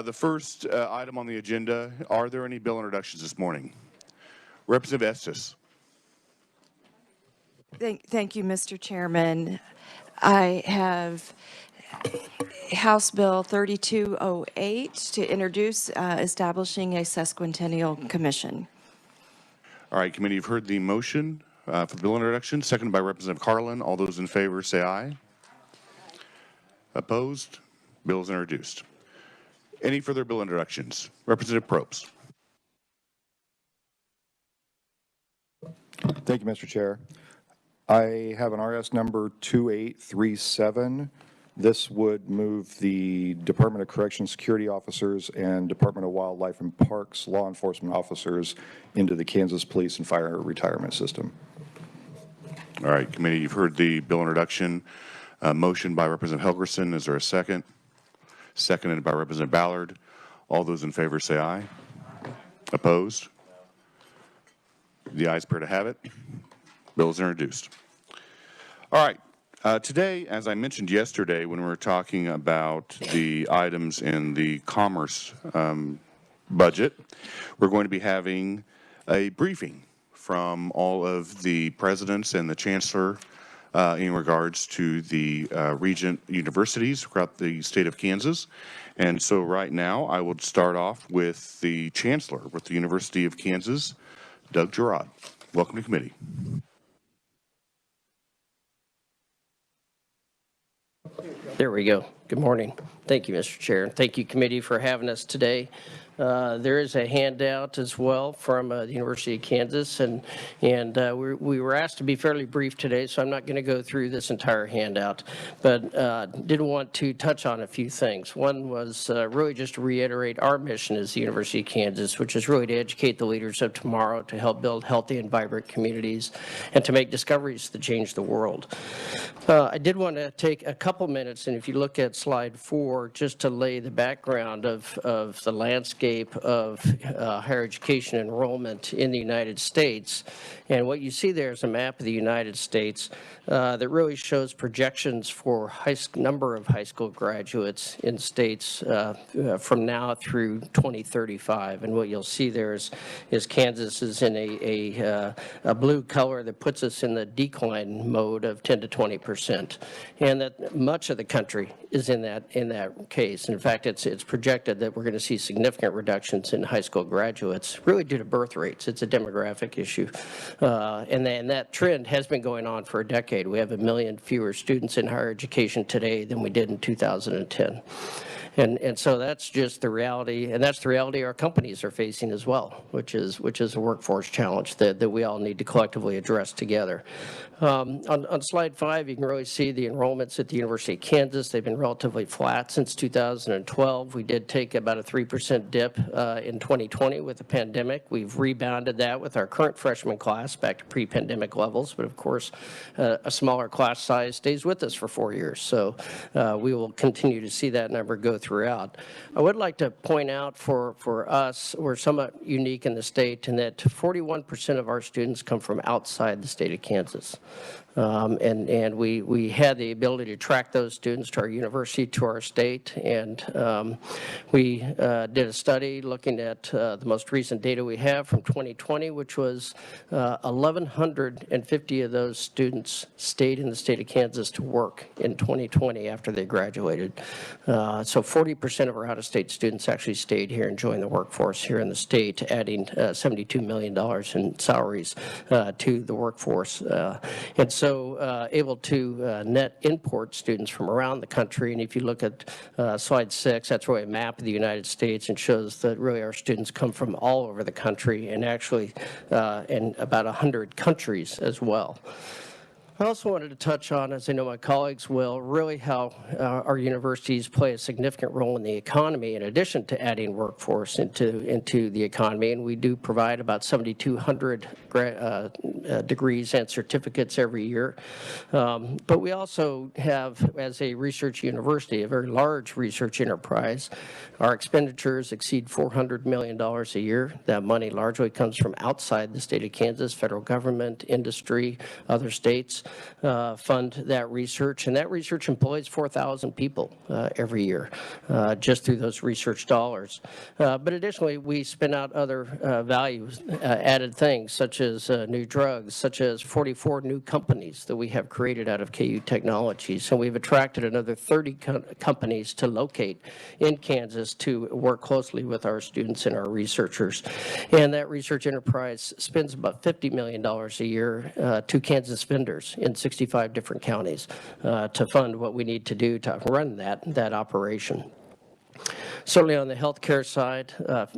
The first item on the agenda, are there any bill introductions this morning? Representative Estes. Thank you, Mr. Chairman. I have House Bill 3208 to introduce establishing a sesquicentennial commission. All right, committee, you've heard the motion for the bill introduction, seconded by Representative Carlin. All those in favor say aye. Opposed? Bill is introduced. Any further bill introductions? Representative Probst. Thank you, Mr. Chair. I have an RS number 2837. This would move the Department of Corrections security officers and Department of Wildlife and Parks law enforcement officers into the Kansas Police and Fire retirement system. All right, committee, you've heard the bill introduction. Motion by Representative Helgerson. Is there a second? Seconded by Representative Ballard. All those in favor say aye. Opposed? The ayes appear to have it. Bill is introduced. All right. Today, as I mentioned yesterday when we were talking about the items in the Commerce budget, we're going to be having a briefing from all of the presidents and the chancellor in regards to the regent universities throughout the state of Kansas. And so right now, I would start off with the chancellor with the University of Kansas, Doug Girod. Welcome to committee. There we go. Good morning. Thank you, Mr. Chair. Thank you, committee, for having us today. There is a handout as well from the University of Kansas, and we were asked to be fairly brief today, so I'm not going to go through this entire handout, but did want to touch on a few things. One was really just to reiterate our mission as the University of Kansas, which is really to educate the leaders of tomorrow, to help build healthy and vibrant communities, and to make discoveries that change the world. I did want to take a couple minutes, and if you look at slide 4, just to lay the background of the landscape of higher education enrollment in the United States. And what you see there is a map of the United States that really shows projections for number of high school graduates in states from now through 2035. And what you'll see there is Kansas is in a blue color that puts us in the decline mode of 10 to 20%, and that much of the country is in that case. And in fact, it's projected that we're going to see significant reductions in high school graduates, really due to birth rates. It's a demographic issue, and that trend has been going on for a decade. We have 1 million fewer students in higher education today than we did in 2010. And so that's just the reality, and that's the reality our companies are facing as well, which is a workforce challenge that we all need to collectively address together. On slide 5, you can really see the enrollments at the University of Kansas. They've been relatively flat since 2012. We did take about a 3% dip in 2020 with the pandemic. We've rebounded that with our current freshman class back to pre-pandemic levels, but of course, a smaller class size stays with us for 4 years. So we will continue to see that number go throughout. I would like to point out for us, we're somewhat unique in the state in that 41% of our students come from outside the state of Kansas. And we had the ability to track those students to our university, to our state, and we did a study looking at the most recent data we have from 2020, which was 1,150 of those students stayed in the state of Kansas to work in 2020 after they graduated. So 40% of our out-of-state students actually stayed here and joined the workforce here in the state, adding $72 million in salaries to the workforce. And so able to net import students from around the country. And if you look at slide 6, that's really a map of the United States and shows that really our students come from all over the country and actually in about 100 countries as well. I also wanted to touch on, as I know my colleagues will, really how our universities play a significant role in the economy in addition to adding workforce into the economy. And we do provide about 7,200 degrees and certificates every year. But we also have, as a research university, a very large research enterprise. Our expenditures exceed $400 million a year. That money largely comes from outside the state of Kansas, federal government, industry, other states. fund that research, and that research employs 4,000 people every year just through those research dollars. But additionally, we spin out other values, added things, such as new drugs, such as 44 new companies that we have created out of KU Technologies. So we've attracted another 30 companies to locate in Kansas to work closely with our students and our researchers. And that research enterprise spends about $50 million a year to Kansas vendors in 65 different counties to fund what we need to do to run that operation. Certainly on the healthcare side,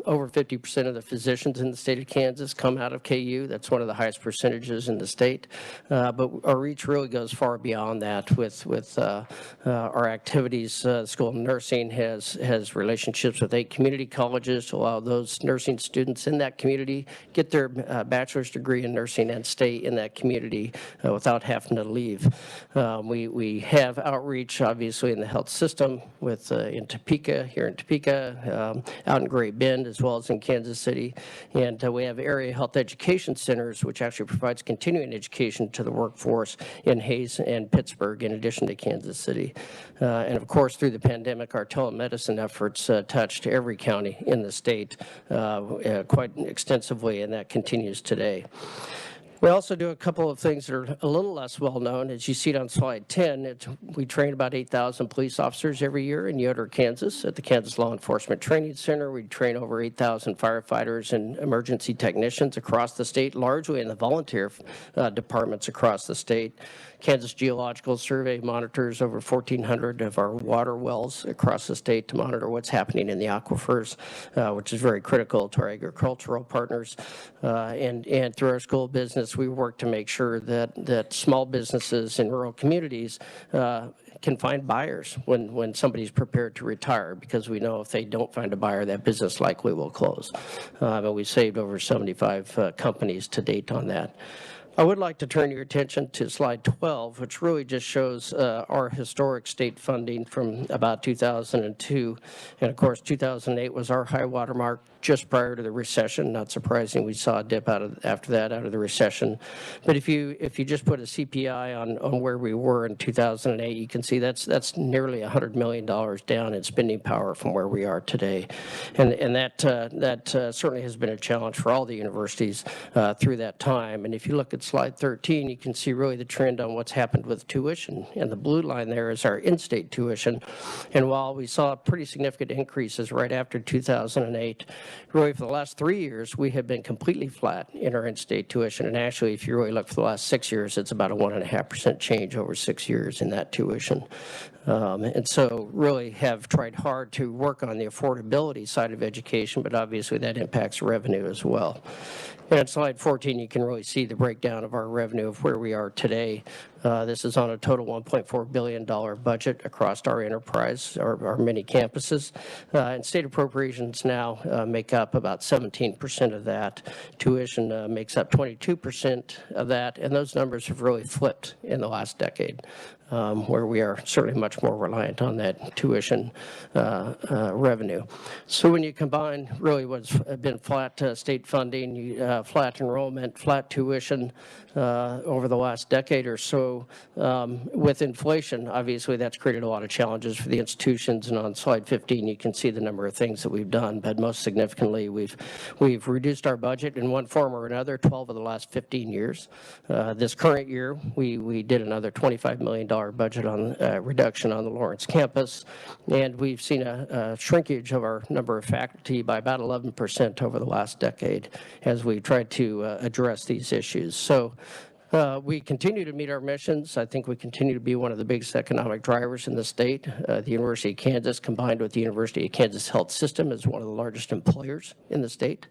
over 50% of the physicians in the state of Kansas come out of KU. That's one of the highest percentages in the state. But our reach really goes far beyond that with our activities. School of Nursing has relationships with 8 community colleges to allow those nursing students in that community get their bachelor's degree in nursing and stay in that community without having to leave. We have outreach, obviously, in the health system with in Topeka, here in Topeka, out in Great Bend, as well as in Kansas City. And we have area health education centers, which actually provides continuing education to the workforce in Hayes and Pittsburg, in addition to Kansas City. And of course, through the pandemic, our telemedicine efforts touched every county in the state quite extensively, and that continues today. We also do a couple of things that are a little less well known. As you see it on slide 10, we train about 8,000 police officers every year in Yoder, Kansas, at the Kansas Law Enforcement Training Center. We train over 8,000 firefighters and emergency technicians across the state, largely in the volunteer departments across the state. Kansas Geological Survey monitors over 1,400 of our water wells across the state to monitor what's happening in the aquifers, which is very critical to our agricultural partners. And through our school of business, we work to make sure that small businesses in rural communities can find buyers when somebody's prepared to retire, because we know if they don't find a buyer, that business likely will close. And we saved over 75 companies to date on that. I would like to turn your attention to slide 12, which really just shows our historic state funding from about 2002. And of course, 2008 was our high water mark just prior to the recession. Not surprising, we saw a dip after that out of the recession. But if you just put a CPI on where we were in 2008, you can see that's nearly $100 million down in spending power from where we are today. And that certainly has been a challenge for all the universities through that time. And if you look at slide 13, you can see really the trend on what's happened with tuition. And the blue line there is our in-state tuition. And while we saw pretty significant increases right after 2008, really for the last 3 years, we have been completely flat in our in-state tuition. And actually, if you really look for the last 6 years, it's about a 1.5% change over 6 years in that tuition. And so really have tried hard to work on the affordability side of education, but obviously that impacts revenue as well. And on slide 14, you can really see the breakdown of our revenue of where we are today. This is on a total $1.4 billion budget across our enterprise, our many campuses. And state appropriations now make up about 17% of that. Tuition makes up 22% of that, and those numbers have really flipped in the last decade. Where we are certainly much more reliant on that tuition revenue. So when you combine really what's been flat state funding, flat enrollment, flat tuition over the last decade or so, with inflation, obviously that's created a lot of challenges for the institutions. And on slide 15, you can see the number of things that we've done. But most significantly, we've reduced our budget in one form or another 12 of the last 15 years. This current year, we did another $25 million budget on reduction on the Lawrence campus, and we've seen a shrinkage of our number of faculty by about 11% over the last decade as we tried to address these issues. So we continue to meet our missions. I think we continue to be one of the biggest economic drivers in the state. The University of Kansas, combined with the University of Kansas Health System, is one of the largest employers in the state.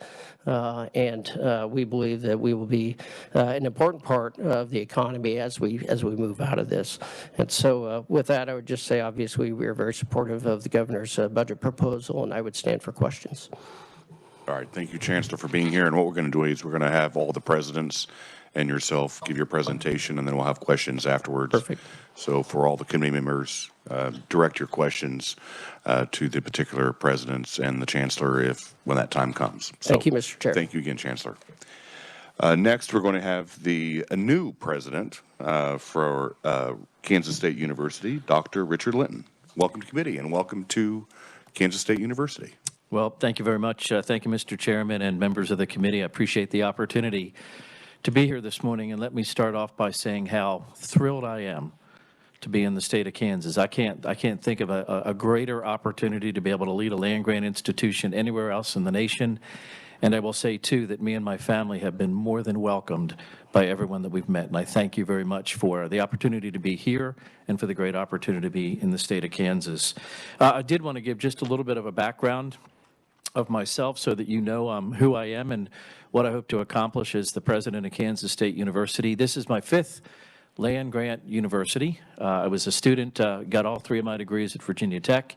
And we believe that we will be an important part of the economy as we move out of this. And so with that, I would just say, obviously, we are very supportive of the governor's budget proposal, and I would stand for questions. All right, thank you, Chancellor, for being here. And what we're going to do is we're going to have all the presidents and yourself give your presentation, and then we'll have questions afterwards. Perfect. So for all the committee members, direct your questions to the particular presidents and the chancellor when that time comes. So, Thank you, Mr. Chair. Thank you again, Chancellor. Next, we're going to have a new president for Kansas State University, Dr. Richard Linton. Welcome to committee and welcome to Kansas State University. Well, thank you very much. Thank you, Mr. Chairman and members of the committee. I appreciate the opportunity to be here this morning. And let me start off by saying how thrilled I am to be in the state of Kansas. I can't think of a greater opportunity to be able to lead a land-grant institution anywhere else in the nation. And I will say, too, that me and my family have been more than welcomed by everyone that we've met. And I thank you very much for the opportunity to be here and for the great opportunity to be in the state of Kansas. I did want to give just a little bit of a background of myself so that you know who I am and what I hope to accomplish as the president of Kansas State University. This is my 5th land-grant university. I was a student, got all 3 of my degrees at Virginia Tech,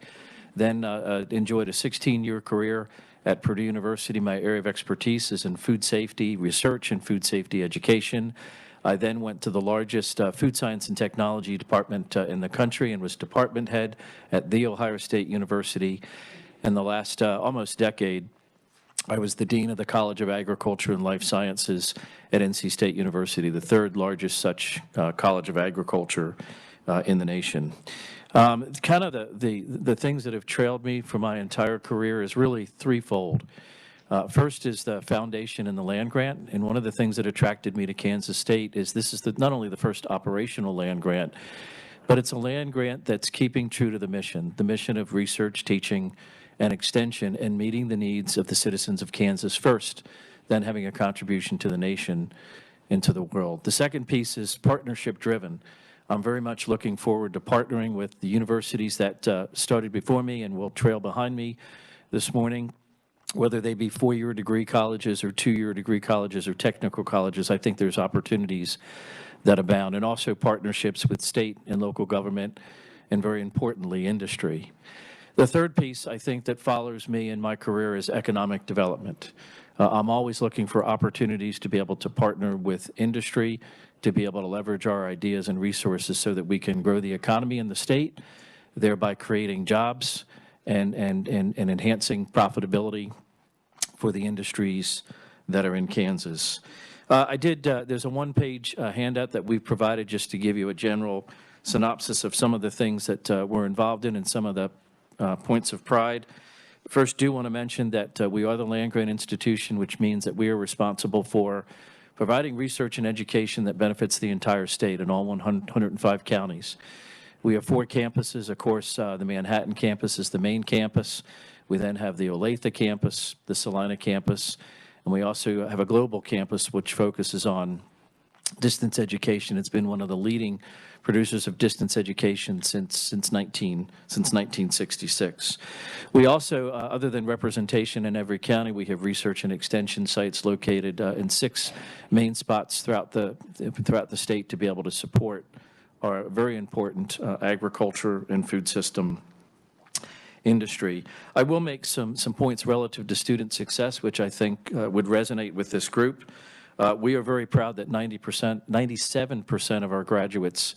then enjoyed a 16-year career at Purdue University. My area of expertise is in food safety research and food safety education. I then went to the largest food science and technology department in the country and was department head at The Ohio State University. In the last almost decade, I was the dean of the College of Agriculture and Life Sciences at NC State University, the 3rd largest such college of agriculture in the nation. Kind of the things that have trailed me for my entire career is really threefold. First is the foundation in the land grant, and one of the things that attracted me to Kansas State is this is not only the first operational land grant, but it's a land grant that's keeping true to the mission of research, teaching, and extension, and meeting the needs of the citizens of Kansas first, then having a contribution to the nation and to the world. The second piece is partnership driven. I'm very much looking forward to partnering with the universities that started before me and will trail behind me this morning, whether they be 4-year degree colleges or 2-year degree colleges or technical colleges. I think there's opportunities that abound, and also partnerships with state and local government, and very importantly, industry. The third piece, I think, that follows me in my career is economic development. I'm always looking for opportunities to be able to partner with industry, to be able to leverage our ideas and resources so that we can grow the economy in the state, thereby creating jobs and enhancing profitability for the industries that are in Kansas. There's a one-page handout that we've provided just to give you a general synopsis of some of the things that we're involved in and some of the points of pride. First, do want to mention that we are the land-grant institution, which means that we are responsible for providing research and education that benefits the entire state in all 105 counties. We have 4 campuses. Of course, the Manhattan campus is the main campus. We then have the Olathe campus, the Salina campus, and we also have a global campus which focuses on distance education. It's been one of the leading producers of distance education since 1966. We also, other than representation in every county, we have research and extension sites located in 6 main spots throughout the state to be able to support our very important agriculture and food system industry. I will make some points relative to student success, which I think would resonate with this group. We are very proud that 97% of our graduates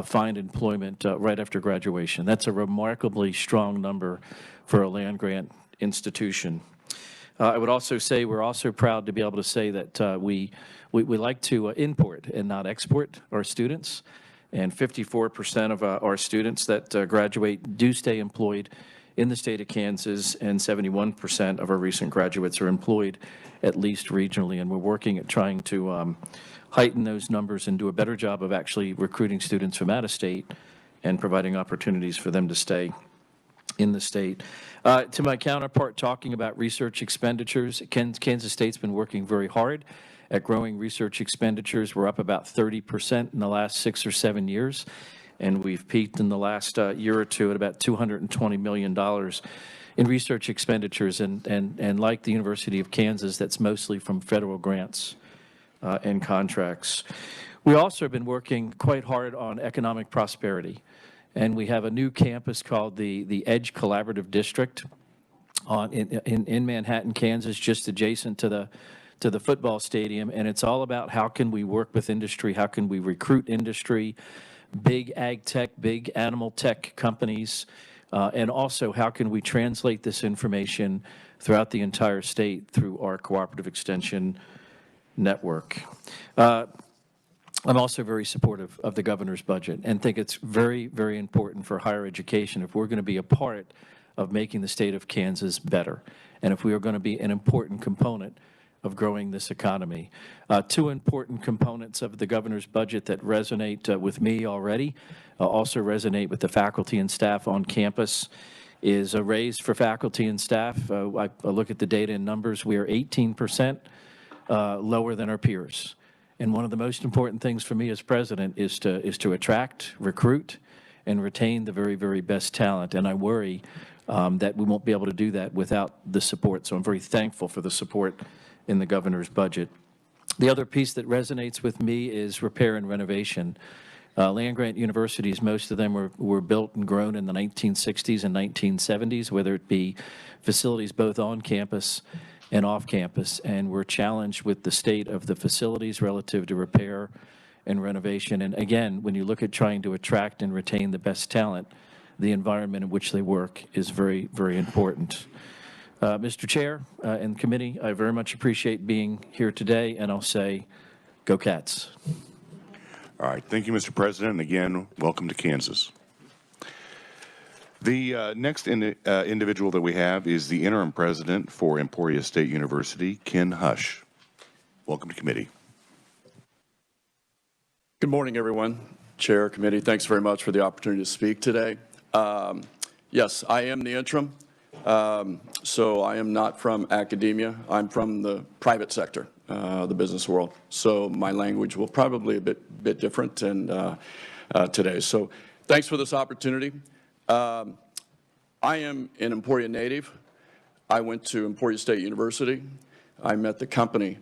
find employment right after graduation. That's a remarkably strong number for a land-grant institution. I would also say we're also proud to be able to say that we like to import and not export our students, and 54% of our students that graduate do stay employed in the state of Kansas, and 71% of our recent graduates are employed at least regionally, and we're working at trying to heighten those numbers and do a better job of actually recruiting students from out of state and providing opportunities for them to stay in the state. To my counterpart, talking about research expenditures, Kansas State's been working very hard at growing research expenditures. We're up about 30% in the last 6 or 7 years, and we've peaked in the last year or two at about $220 million in research expenditures, and like the University of Kansas, that's mostly from federal grants and contracts. We also have been working quite hard on economic prosperity, and we have a new campus called the Edge Collaborative District in Manhattan, Kansas, just adjacent to the football stadium, and it's all about how can we work with industry, how can we recruit industry, big ag tech, big animal tech companies, and also how can we translate this information throughout the entire state through our cooperative extension network. I'm also very supportive of the governor's budget and think it's very, very important for higher education if we're going to be a part of making the state of Kansas better, and if we are going to be an important component of growing this economy. Two important components of the governor's budget that resonate with me already, also resonate with the faculty and staff on campus, is a raise for faculty and staff. I look at the data and numbers. We are 18% lower than our peers. And one of the most important things for me as president is to attract, recruit, and retain the very, very best talent. And I worry that we won't be able to do that without the support. So I'm very thankful for the support in the governor's budget. The other piece that resonates with me is repair and renovation. Land-grant universities, most of them were built and grown in the 1960s and 1970s, whether it be facilities both on campus and off campus, and we're challenged with the state of the facilities relative to repair and renovation. And again, when you look at trying to attract and retain the best talent, the environment in which they work is very, very important. Mr. Chair and committee, I very much appreciate being here today, and I'll say, go Cats. All right, thank you, Mr. President, and again, welcome to Kansas. The next individual that we have is the interim president for Emporia State University, Ken Hush. Welcome to committee. Good morning, everyone. Chair, committee, thanks very much for the opportunity to speak today. Yes, I am the interim, so I am not from academia. I'm from the private sector, the business world. So my language will probably be a bit different today. So thanks for this opportunity. I am an Emporia native. I went to Emporia State University. I met the company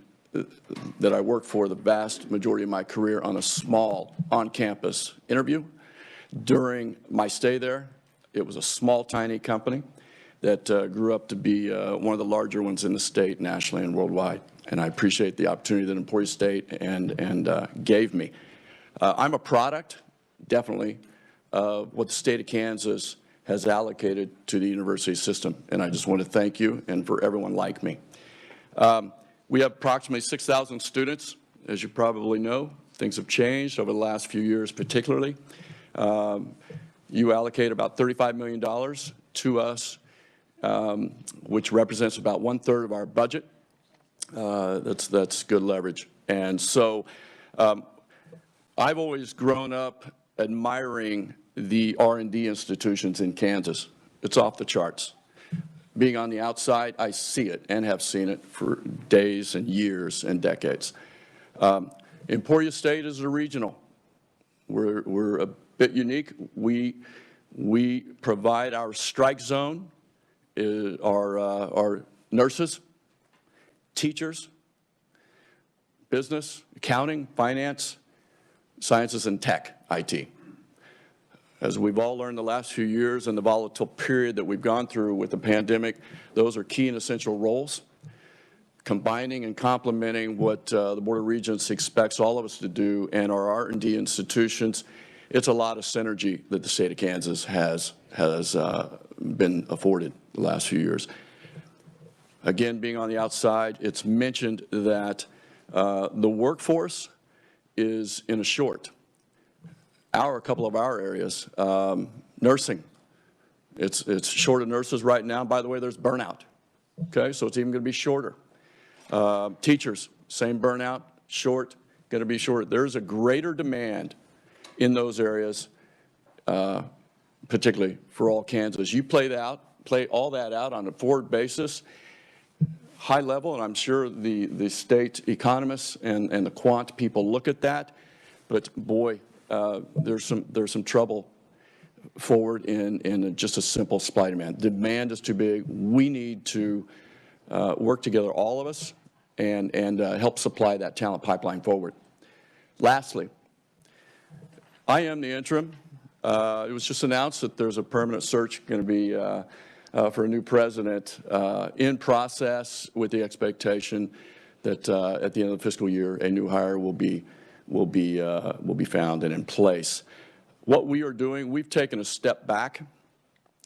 that I worked for the vast majority of my career on a small on-campus interview. During my stay there, it was a small, tiny company that grew up to be one of the larger ones in the state, nationally and worldwide. And I appreciate the opportunity that Emporia State gave me. I'm a product, definitely, of what the state of Kansas has allocated to the university system. And I just want to thank you and for everyone like me. We have approximately 6,000 students. As you probably know, things have changed over the last few years particularly. You allocate about $35 million to us, which represents about 1/3 of our budget. That's good leverage. And so I've always grown up admiring the R&D institutions in Kansas. It's off the charts. Being on the outside, I see it and have seen it for days and years and decades. Emporia State is a regional. We're a bit unique. We provide our strike zone, our nurses, teachers, business, accounting, finance, sciences, and tech, IT. As we've all learned the last few years and the volatile period that we've gone through with the pandemic, those are key and essential roles. Combining and complementing what the Board of Regents expects all of us to do and our R&D institutions, it's a lot of synergy that the state of Kansas has been afforded the last few years. Again, being on the outside, it's mentioned that the workforce is in a short. A couple of our areas, nursing, it's short of nurses right now. By the way, there's burnout, okay? So it's even going to be shorter. Teachers, same burnout, short, going to be short. There's a greater demand in those areas, particularly for all Kansas. You play all that out on a forward basis, high level, and I'm sure the state economists and the quant people look at that, but boy, there's some trouble forward in just a simple supply demand. Demand is too big. We need to work together, all of us, and help supply that talent pipeline forward. Lastly, I am the interim. It was just announced that there's a permanent search going to be for a new president in process, with the expectation that at the end of the fiscal year, a new hire will be found and in place. What we are doing, we've taken a step back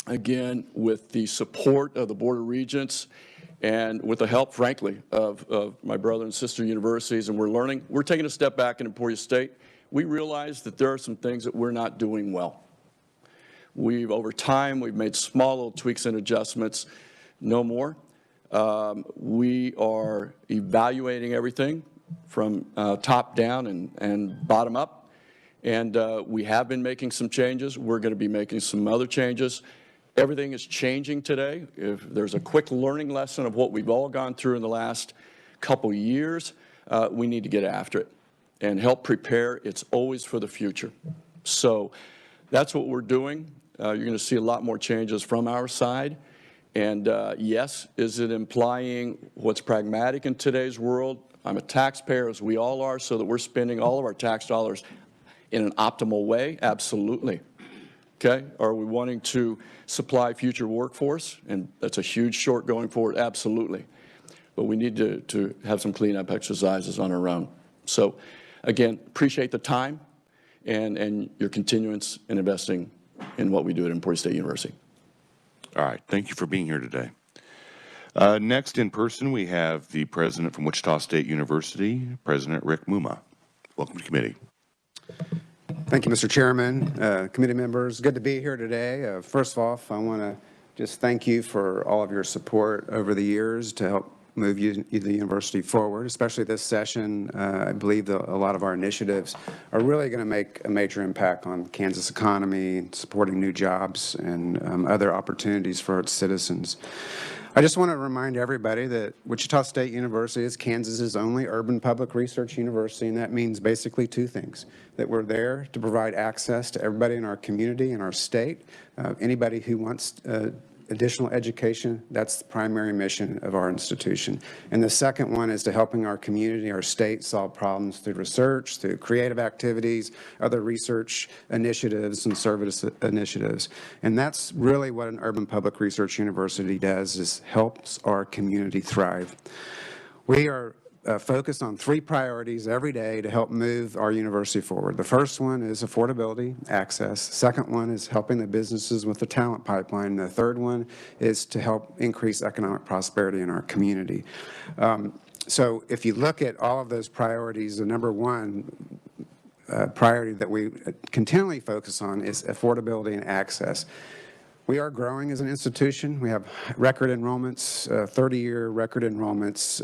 again, with the support of the Board of Regents and with the help, frankly, of my brother and sister universities, and we're taking a step back in Emporia State. We realize that there are some things that we're not doing well. Over time, we've made small little tweaks and adjustments, no more. We are evaluating everything from top down and bottom up, and we have been making some changes. We're going to be making some other changes. Everything is changing today. If there's a quick learning lesson of what we've all gone through in the last couple years, we need to get after it and help prepare. It's always for the future. So that's what we're doing. You're going to see a lot more changes from our side. And yes, is it implying what's pragmatic in today's world? I'm a taxpayer, as we all are, so that we're spending all of our tax dollars in an optimal way? Absolutely. Okay? Are we wanting to supply future workforce? And that's a huge short going forward? Absolutely. But we need to have some cleanup exercises on our own. So, again, appreciate the time and your continuance in investing in what we do at Emporia State University. All right. Thank you for being here today. Next in person, we have the president from Wichita State University, President Rick Mumma. Welcome to committee. Thank you, Mr. Chairman, committee members. Good to be here today. First off, I want to just thank you for all of your support over the years to help move the university forward, especially this session. I believe a lot of our initiatives are really going to make a major impact on Kansas economy, supporting new jobs and other opportunities for its citizens. I just want to remind everybody that Wichita State University is Kansas's only urban public research university, and that means basically two things: that we're there to provide access to everybody in our community and our state, anybody who wants additional education. That's the primary mission of our institution. And the second one is to helping our community, our state, solve problems through research, through creative activities, other research initiatives and service initiatives. And that's really what an urban public research university does, is helps our community thrive. We are focused on three priorities every day to help move our university forward. The first one is affordability, access. Second one is helping the businesses with the talent pipeline. The third one is to help increase economic prosperity in our community. So if you look at all of those priorities, the number one priority that we continually focus on is affordability and access. We are growing as an institution. We have record enrollments, 30-year record enrollments,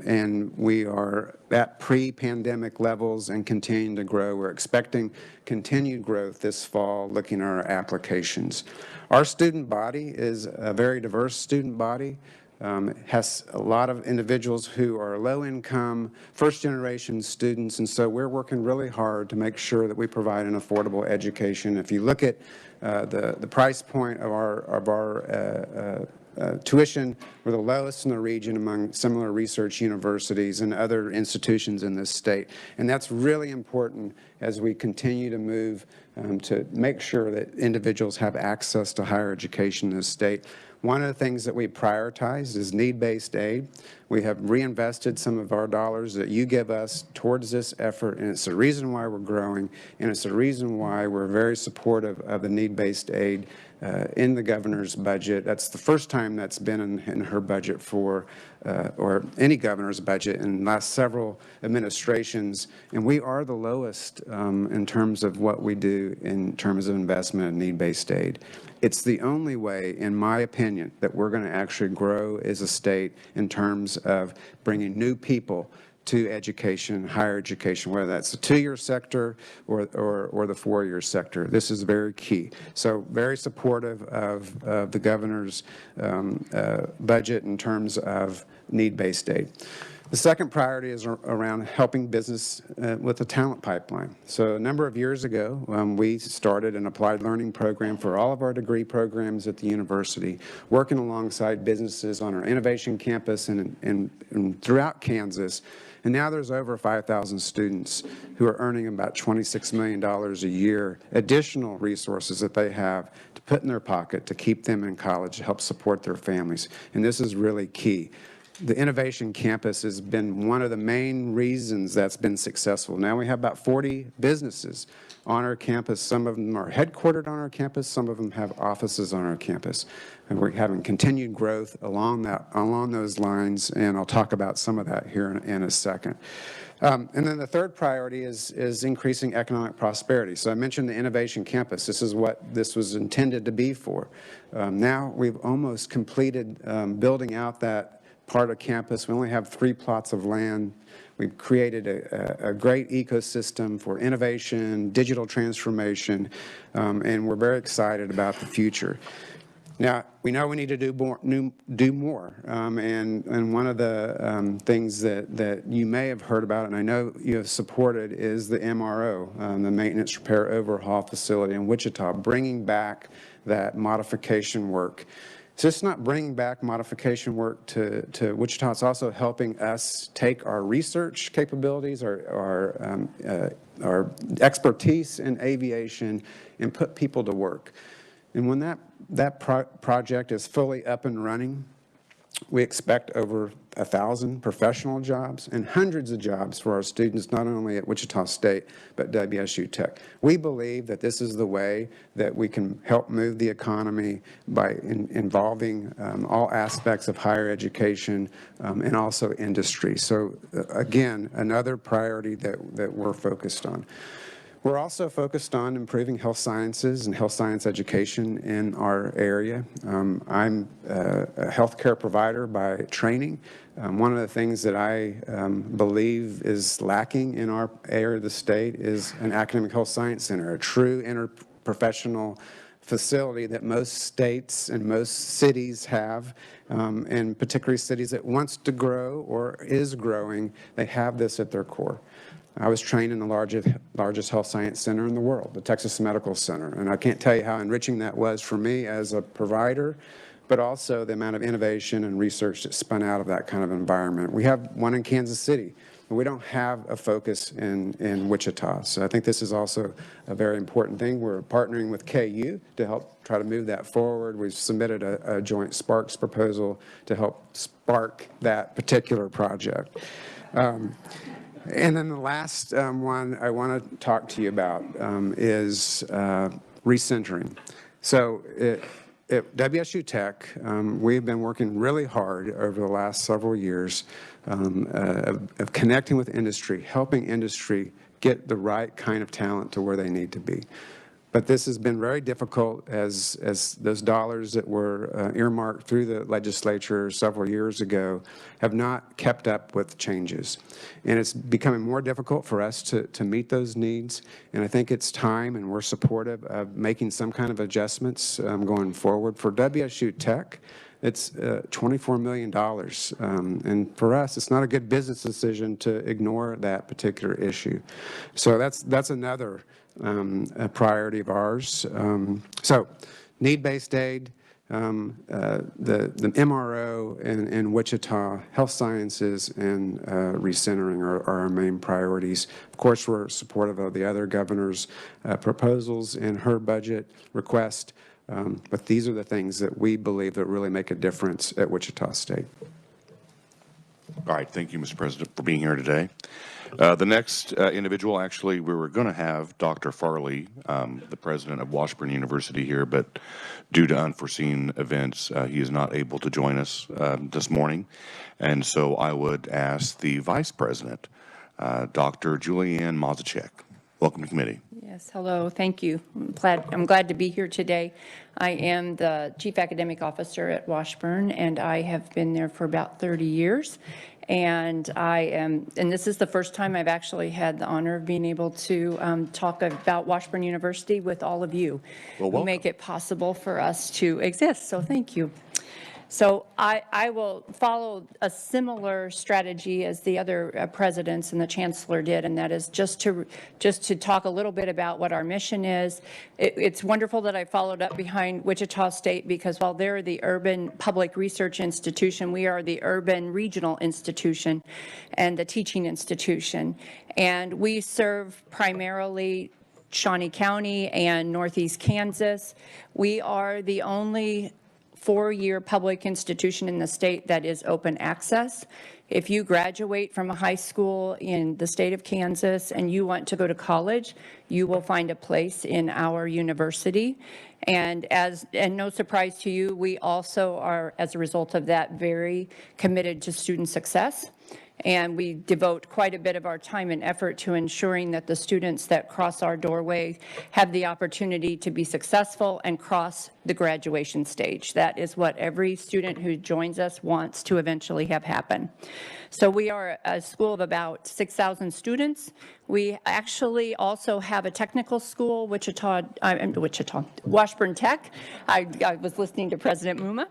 and we are at pre-pandemic levels and continuing to grow. We're expecting continued growth this fall, looking at our applications. Our student body is a very diverse student body. Has a lot of individuals who are low-income, first-generation students, and so we're working really hard to make sure that we provide an affordable education. If you look at the price point of our tuition, we're the lowest in the region among similar research universities and other institutions in this state. And that's really important as we continue to move to make sure that individuals have access to higher education in this state. One of the things that we prioritize is need-based aid. We have reinvested some of our dollars that you give us towards this effort, and it's the reason why we're growing, and it's the reason why we're very supportive of the need-based aid in the governor's budget. That's the first time that's been in her budget for, or any governor's budget in the last several administrations, and we are the lowest in terms of what we do in terms of investment in need-based aid. It's the only way, in my opinion, that we're going to actually grow as a state in terms of bringing new people to education, higher education, whether that's the 2-year sector or the 4-year sector. This is very key. So very supportive of the governor's budget in terms of need-based aid. The second priority is around helping business with the talent pipeline. So a number of years ago, we started an applied learning program for all of our degree programs at the university, working alongside businesses on our innovation campus and throughout Kansas. And now there's over 5,000 students who are earning about $26 million a year, additional resources that they have to put in their pocket to keep them in college, to help support their families. And this is really key. the Innovation Campus has been one of the main reasons that's been successful. Now we have about 40 businesses on our campus. Some of them are headquartered on our campus. Some of them have offices on our campus. And we're having continued growth along those lines, and I'll talk about some of that here in a second. And then the third priority is increasing economic prosperity. So I mentioned the Innovation Campus. This is what this was intended to be for. Now we've almost completed building out that part of campus. We only have 3 plots of land. We've created a great ecosystem for innovation, digital transformation, and we're very excited about the future. Now, we know we need to do more. And one of the things that you may have heard about, and I know you have supported, is the MRO, the Maintenance, Repair, Overhaul Facility in Wichita, bringing back that modification work. So it's not bringing back modification work to Wichita. It's also helping us take our research capabilities, our expertise in aviation, and put people to work. And when that project is fully up and running, we expect over 1,000 professional jobs and hundreds of jobs for our students, not only at Wichita State, but Wsu Tech. We believe that this is the way that we can help move the economy by involving all aspects of higher education and also industry. So again, another priority that we're focused on. We're also focused on improving health sciences and health science education in our area. I'm a healthcare provider by training. One of the things that I believe is lacking in our area of the state is an academic health science center, a true interprofessional facility that most states and most cities have, and particularly cities that wants to grow or is growing, they have this at their core. I was trained in the largest health science center in the world, the Texas Medical Center, and I can't tell you how enriching that was for me as a provider, but also the amount of innovation and research that spun out of that kind of environment. We have one in Kansas City, but we don't have a focus in Wichita. So I think this is also a very important thing. We're partnering with KU to help try to move that forward. We've submitted a joint Sparks proposal to help spark that particular project. And then the last one I want to talk to you about is recentering. So at Wsu Tech, we've been working really hard over the last several years of connecting with industry, helping industry get the right kind of talent to where they need to be. But this has been very difficult as those dollars that were earmarked through the legislature several years ago have not kept up with changes. And it's becoming more difficult for us to meet those needs. And I think it's time, and we're supportive of making some kind of adjustments going forward. For Wsu Tech, it's $24 million. And for us, it's not a good business decision to ignore that particular issue. So that's another a priority of ours. So need-based aid, the MRO in Wichita, health sciences, and recentering are our main priorities. Of course, we're supportive of the other governor's proposals in her budget request, but these are the things that we believe that really make a difference at Wichita State. All right, thank you, Mr. President, for being here today. The next individual, actually, we were going to have Dr. Farley, the president of Washburn University here, but due to unforeseen events, he is not able to join us this morning. And so I would ask the vice president, Dr. Julianne Mazachek. Welcome to committee. Yes, hello, thank you. I'm glad to be here today. I am the Chief Academic Officer at Washburn, and I have been there for about 30 years. And this is the first time I've actually had the honor of being able to talk about Washburn University with all of you who make it possible for us to exist. So thank you. So I will follow a similar strategy as the other presidents and the chancellor did, and that is just to talk a little bit about what our mission is. It's wonderful that I followed up behind Wichita State, because while they're the urban public research institution, we are the urban regional institution and the teaching institution. And we serve primarily Shawnee County and Northeast Kansas. We are the only four-year public institution in the state that is open access. If you graduate from a high school in the state of Kansas and you want to go to college, you will find a place in our university. And no surprise to you, we also are, as a result of that, very committed to student success. And we devote quite a bit of our time and effort to ensuring that the students that cross our doorway have the opportunity to be successful and cross the graduation stage. That is what every student who joins us wants to eventually have happen. So we are a school of about 6,000 students. We actually also have a technical school, Washburn Tech. I was listening to President Mumma.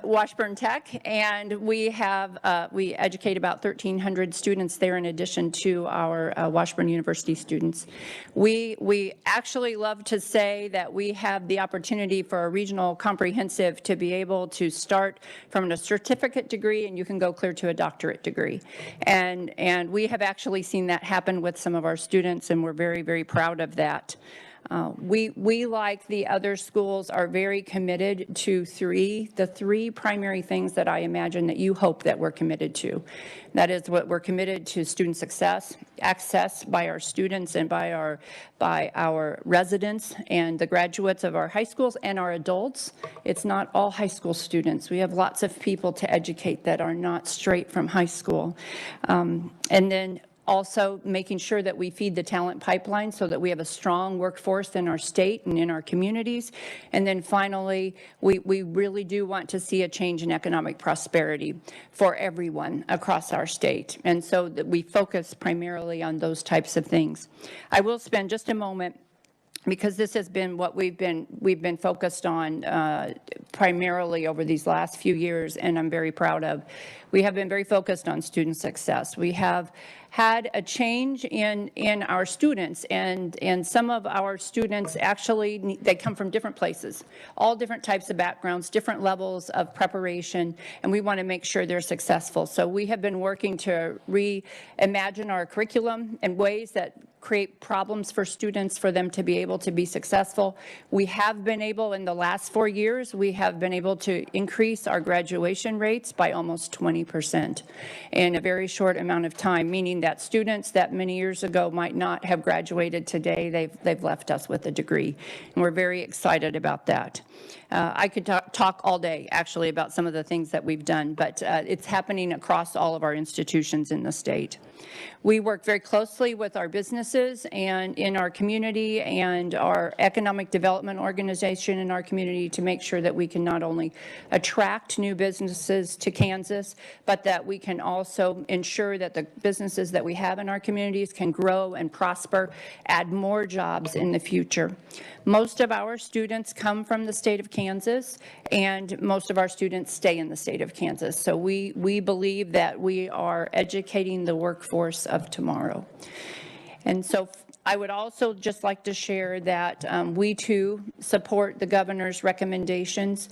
Washburn Tech, and we educate about 1,300 students there in addition to our Washburn University students. We actually love to say that we have the opportunity for a regional comprehensive to be able to start from a certificate degree and you can go clear to a doctorate degree. And we have actually seen that happen with some of our students, and we're very, very proud of that. We, like the other schools, are very committed to the three primary things that I imagine that you hope that we're committed to. That is what we're committed to: student success, access by our students and by our residents and the graduates of our high schools and our adults. It's not all high school students. We have lots of people to educate that are not straight from high school. And then also making sure that we feed the talent pipeline so that we have a strong workforce in our state and in our communities. And then finally, we really do want to see a change in economic prosperity for everyone across our state. And so that we focus primarily on those types of things. I will spend just a moment, because this has been what we've been focused on primarily over these last few years, and I'm very proud of. We have been very focused on student success. We have had a change in our students, and some of our students actually, they come from different places, all different types of backgrounds, different levels of preparation, and we want to make sure they're successful. So we have been working to reimagine our curriculum in ways that create problems for students for them to be able to be successful. We have been able, in the last 4 years, we have been able to increase our graduation rates by almost 20% in a very short amount of time, meaning that students that many years ago might not have graduated today, they've left us with a degree. And we're very excited about that. I could talk all day, actually, about some of the things that we've done, but it's happening across all of our institutions in the state. We work very closely with our businesses and in our community and our economic development organization in our community to make sure that we can not only attract new businesses to Kansas, but that we can also ensure that the businesses that we have in our communities can grow and prosper, add more jobs in the future. Most of our students come from the state of Kansas, and most of our students stay in the state of Kansas. So we believe that we are educating the workforce of tomorrow. And so I would also just like to share that we too support the governor's recommendations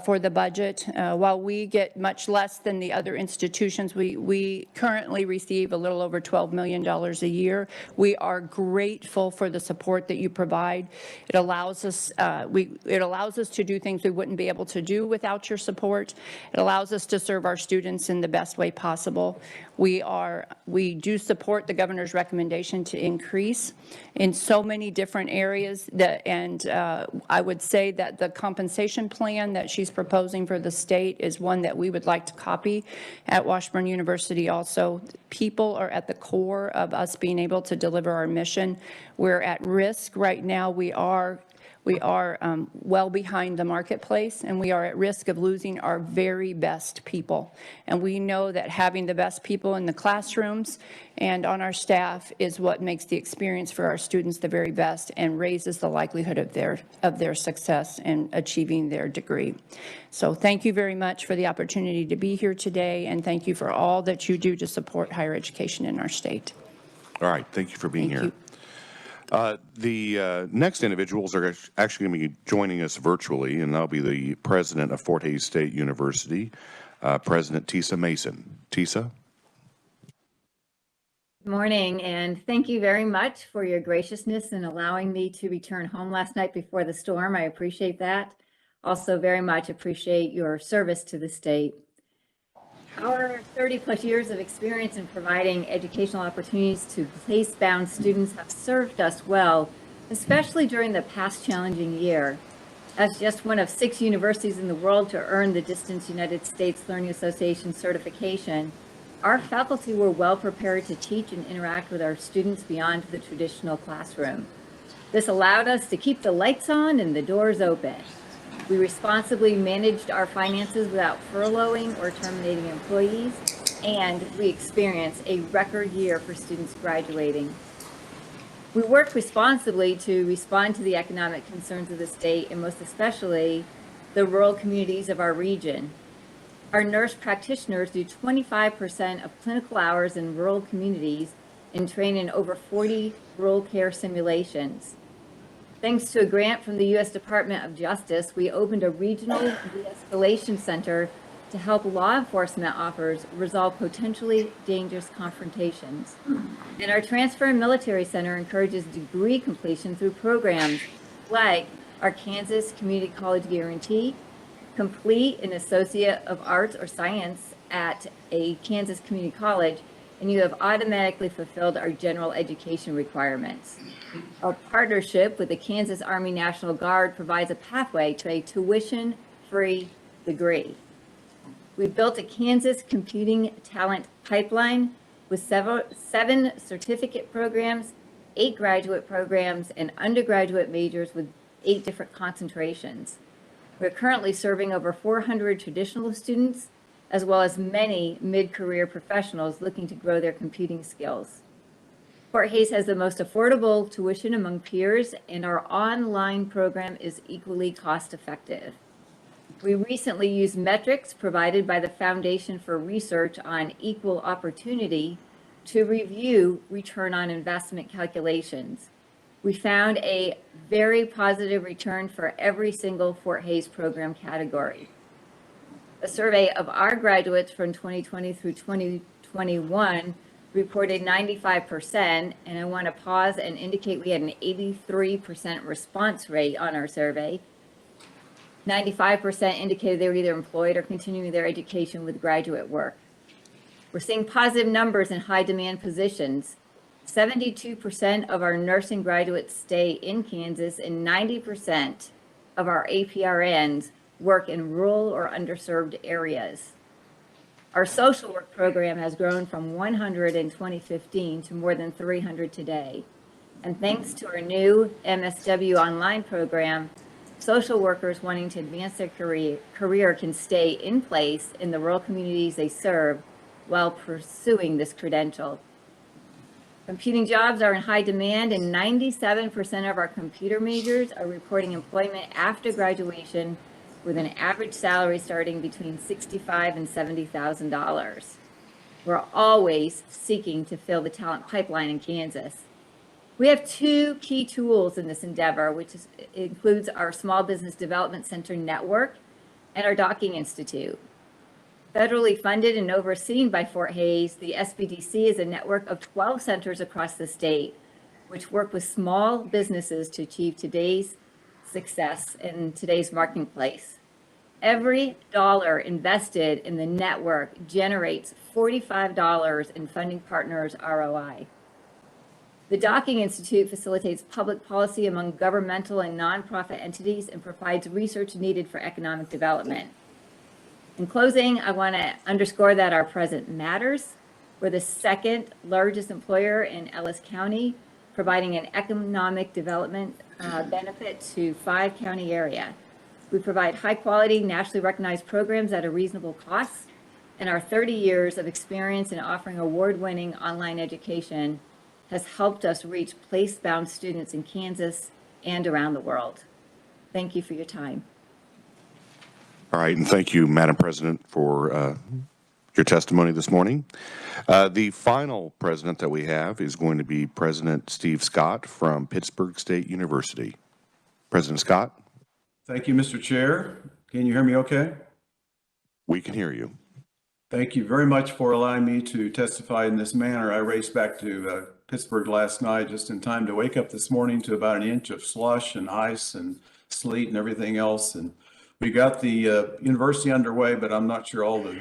for the budget. While we get much less than the other institutions, we currently receive a little over $12 million a year. We are grateful for the support that you provide. It allows us to do things we wouldn't be able to do without your support. It allows us to serve our students in the best way possible. We do support the governor's recommendation to increase in so many different areas and I would say that the compensation plan that she's proposing for the state is one that we would like to copy at Washburn University also. People are at the core of us being able to deliver our mission. We're at risk right now. We are well behind the marketplace, and we are at risk of losing our very best people. And we know that having the best people in the classrooms and on our staff is what makes the experience for our students the very best and raises the likelihood of their success in achieving their degree. So thank you very much for the opportunity to be here today, and thank you for all that you do to support higher education in our state. All right, thank you for being Thank here. you. The next individuals are actually going to be joining us virtually, and that'll be the president of Fort Hays State University, President Tisa Mason. Tisa? Good morning, and thank you very much for your graciousness in allowing me to return home last night before the storm. I appreciate that. also very much appreciate your service to the state. Our 30-plus years of experience in providing educational opportunities to place-bound students have served us well, especially during the past challenging year. As just one of 6 universities in the world to earn the Distance United States Learning Association certification, our faculty were well prepared to teach and interact with our students beyond the traditional classroom. This allowed us to keep the lights on and the doors open. We responsibly managed our finances without furloughing or terminating employees, and we experienced a record year for students graduating. We worked responsibly to respond to the economic concerns of the state, and most especially the rural communities of our region. Our nurse practitioners do 25% of clinical hours in rural communities and train in over 40 rural care simulations. Thanks to a grant from the U.S. Department of Justice, we opened a regional de-escalation center to help law enforcement officers resolve potentially dangerous confrontations. And our Transfer and Military Center encourages degree completion through programs like our Kansas Community College Guarantee, complete an Associate of Arts or Science at a Kansas Community College, and you have automatically fulfilled our general education requirements. Our partnership with the Kansas Army National Guard provides a pathway to a tuition-free degree. We built a Kansas computing talent pipeline with 7 certificate programs, 8 graduate programs, and undergraduate majors with 8 different concentrations. We're currently serving over 400 traditional students, as well as many mid-career professionals looking to grow their computing skills. Fort Hays has the most affordable tuition among peers, and our online program is equally cost-effective. We recently used metrics provided by the Foundation for Research on Equal Opportunity to review return on investment calculations. We found a very positive return for every single Fort Hays program category. A survey of our graduates from 2020 through 2021 reported 95%, and I want to pause and indicate we had an 83% response rate on our survey. 95% indicated they were either employed or continuing their education with graduate work. We're seeing positive numbers in high demand positions. 72% of our nursing graduates stay in Kansas, and 90% of our APRNs work in rural or underserved areas. Our social work program has grown from 100 in 2015 to more than 300 today. And thanks to our new MSW online program, social workers wanting to advance their career can stay in place in the rural communities they serve while pursuing this credential. Computing jobs are in high demand, and 97% of our computer majors are reporting employment after graduation with an average salary starting between $65,000 and $70,000. We're always seeking to fill the talent pipeline in Kansas. We have 2 key tools in this endeavor, which includes our Small Business Development Center network and our Docking Institute. Federally funded and overseen by Fort Hays, the SBDC is a network of 12 centers across the state, which work with small businesses to achieve today's success in today's marketplace. Every dollar invested in the network generates $45 in funding partners' ROI. The Docking Institute facilitates public policy among governmental and nonprofit entities and provides research needed for economic development. In closing, I want to underscore that our present matters. We're the 2nd largest employer in Ellis County, providing an economic development benefit to 5-county area. We provide high-quality, nationally recognized programs at a reasonable cost, and our 30 years of experience in offering award-winning online education has helped us reach place-bound students in Kansas and around the world. Thank you for your time. All right, and thank you, Madam President, for your testimony this morning. The final president that we have is going to be President Steve Scott from Pittsburg State University. President Scott. Thank you, Mr. Chair. Can you hear me okay? We can hear you. Thank you very much for allowing me to testify in this manner. I raced back to Pittsburgh last night just in time to wake up this morning to about an inch of slush and ice and sleet and everything else. And We got the university underway, but I'm not sure all the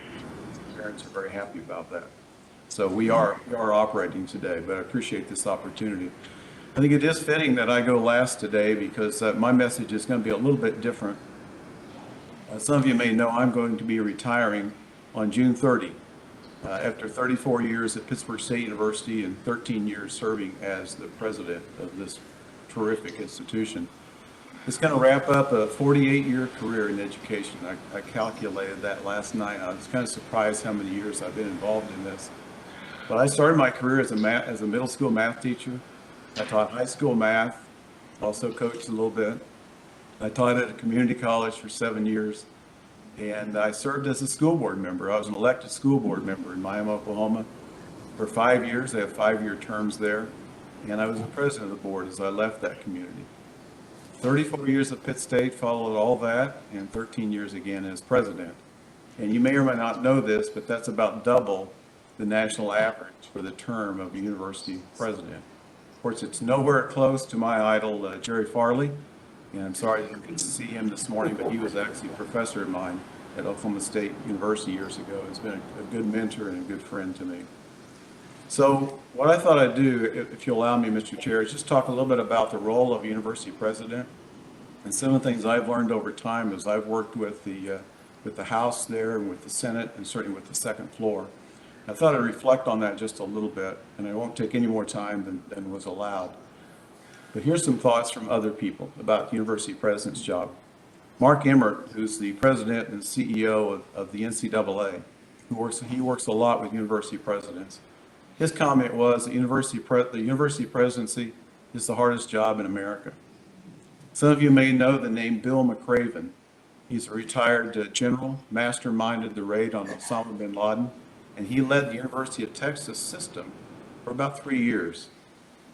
parents are very happy about that. So we are operating today, but I appreciate this opportunity. I think it is fitting that I go last today because my message is going to be a little bit different. Some of you may know I'm going to be retiring on June 30 after 34 years at Pittsburg State University and 13 years serving as the president of this terrific institution. It's going to wrap up a 48-year career in education. I calculated that last night. I was kind of surprised how many years I've been involved in this. But I started my career as a middle school math teacher. I taught high school math, also coached a little bit. I taught at a community college for 7 years, and I served as a school board member. I was an elected school board member in Miami, Oklahoma for 5 years. I have 5-year terms there, and I was the president of the board as I left that community. 34 years at Pitt State, followed all that, and 13 years again as president. And you may or may not know this, but that's about double the national average for the term of a university president. Of course, it's nowhere close to my idol, Jerry Farley, and I'm sorry you didn't get to see him this morning, but he was actually a professor of mine at Oklahoma State University years ago. He's been a good mentor and a good friend to me. So what I thought I'd do, if you'll allow me, Mr. Chair, is just talk a little bit about the role of a university president and some of the things I've learned over time as I've worked with the House there and with the Senate and certainly with the second floor. I thought I'd reflect on that just a little bit, and I won't take any more time than was allowed. But here's some thoughts from other people about the university president's job. Mark Emmert, who's the president and CEO of the NCAA, he works a lot with university presidents. His comment was the university presidency is the hardest job in America. Some of you may know the name Bill McRaven. He's a retired general, masterminded the raid on Osama bin Laden, and he led the University of Texas system for about 3 years.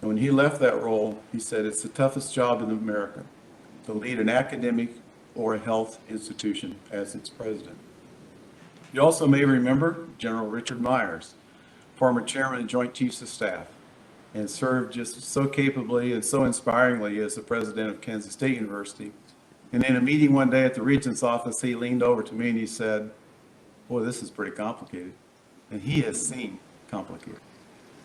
And when he left that role, he said, it's the toughest job in America to lead an academic or a health institution as its president. You also may remember General Richard Myers, former chairman of Joint Chiefs of Staff, and served just so capably and so inspiringly as the president of Kansas State University. And in a meeting one day at the Regent's office, he leaned over to me and he said, boy, this is pretty complicated. And he has seen complicated.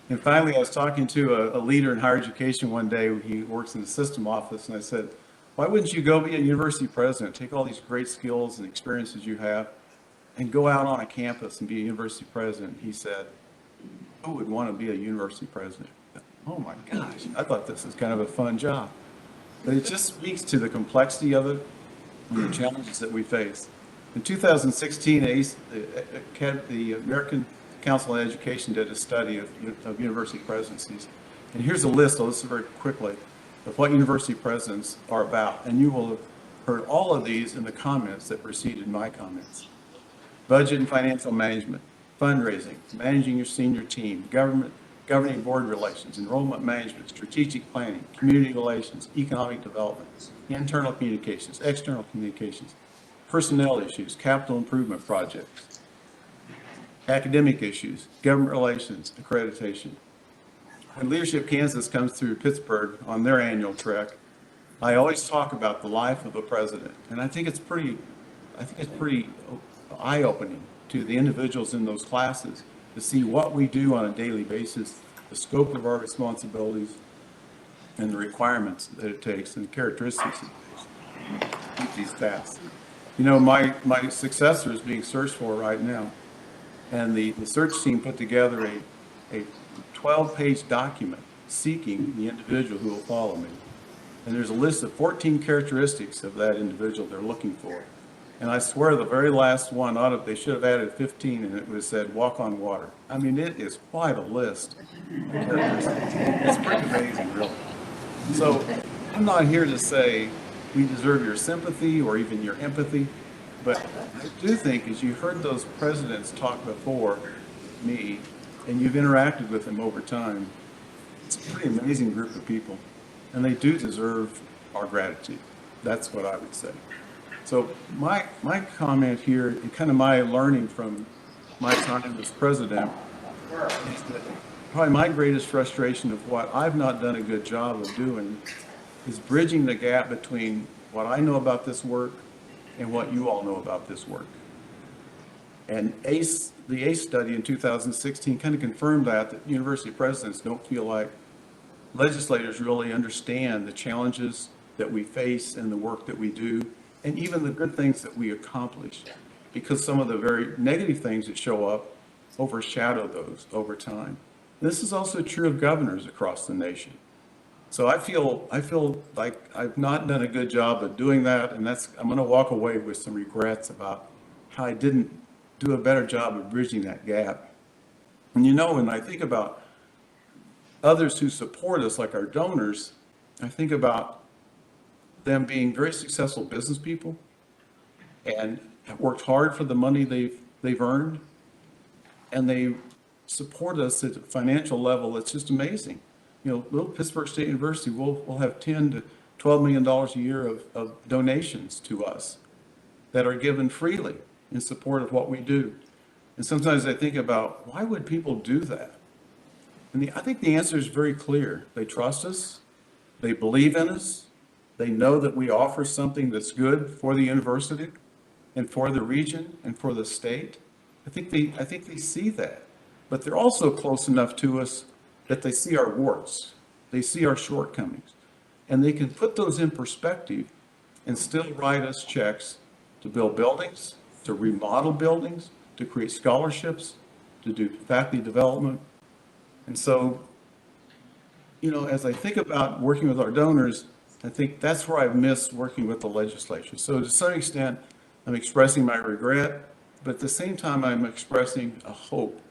And finally, I was talking to a leader in higher education one day. He works in the system office, and I said, why wouldn't you go be a university president, take all these great skills and experiences you have, and go out on a campus and be a university president? He said, who would want to be a university president? Oh my gosh, I thought this was kind of a fun job. But it just speaks to the complexity of it and the challenges that we face. In 2016, the American Council on Education did a study of university presidencies. And here's a list, I'll list very quickly, of what university presidents are about. And you will have heard all of these in the comments that preceded my comments. Budget and financial management, fundraising, managing your senior team, governing board relations, enrollment management, strategic planning, community relations, economic development, internal communications, external communications, personnel issues, capital improvement projects, academic issues, government relations, accreditation. When Leadership Kansas comes through Pittsburgh on their annual trek, I always talk about the life of a president, and I think it's pretty eye-opening to the individuals in those classes to see what we do on a daily basis, the scope of our responsibilities, and the requirements that it takes and the characteristics of these tasks. You know, my successor is being searched for right now, and the search team put together a 12-page document seeking the individual who will follow me. And there's a list of 14 characteristics of that individual they're looking for. And I swear the very last one, they should have added 15, and it was said, walk on water. I mean, it is quite a list. It's pretty amazing, really. So I'm not here to say we deserve your sympathy or even your empathy, but I do think as you heard those presidents talk before me, and you've interacted with them over time, it's a pretty amazing group of people, and they do deserve our gratitude. That's what I would say. So my comment here, and kind of my learning from my time as president, is that probably my greatest frustration of what I've not done a good job of doing is bridging the gap between what I know about this work and what you all know about this work. And the ACE study in 2016 kind of confirmed that university presidents don't feel like legislators really understand the challenges that we face and the work that we do, and even the good things that we accomplish, because some of the very negative things that show up overshadow those over time. This is also true of governors across the nation. So I feel like I've not done a good job of doing that, and I'm going to walk away with some regrets about how I didn't do a better job of bridging that gap. And you know, when I think about others who support us, like our donors, I think about them being very successful business people and have worked hard for the money they've earned, and they support us at a financial level that's just amazing. You know, little Pittsburg State University will have $10 to $12 million a year of donations to us that are given freely in support of what we do. And sometimes I think about, why would people do that? And I think the answer is very clear. They trust us, they believe in us, they know that we offer something that's good for the university and for the region and for the state. I think they see that. But they're also close enough to us that they see our warts, they see our shortcomings, and they can put those in perspective and still write us checks to build buildings, to remodel buildings, to create scholarships, to do faculty development. And so, you know, as I think about working with our donors, I think that's where I've missed working with the legislature. So to some extent, I'm expressing my regret, but at the same time, I'm expressing a hope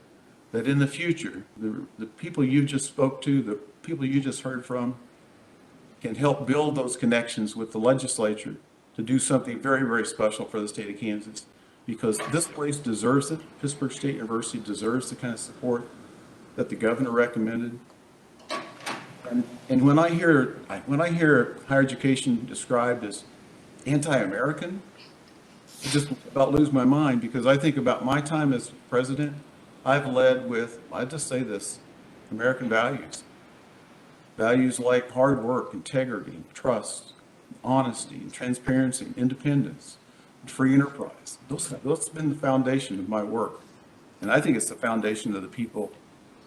that in the future, the people you just spoke to, the people you just heard from, can help build those connections with the legislature to do something very, very special for the state of Kansas. Because this place deserves it. Pittsburg State University deserves the kind of support that the governor recommended. And when I hear higher education described as anti-American, I just about lose my mind, because I think about my time as president. I've led with, I just say this, American values. Values like hard work, integrity, trust, honesty, and transparency, independence, and free enterprise. Those have been the foundation of my work. And I think it's the foundation of the people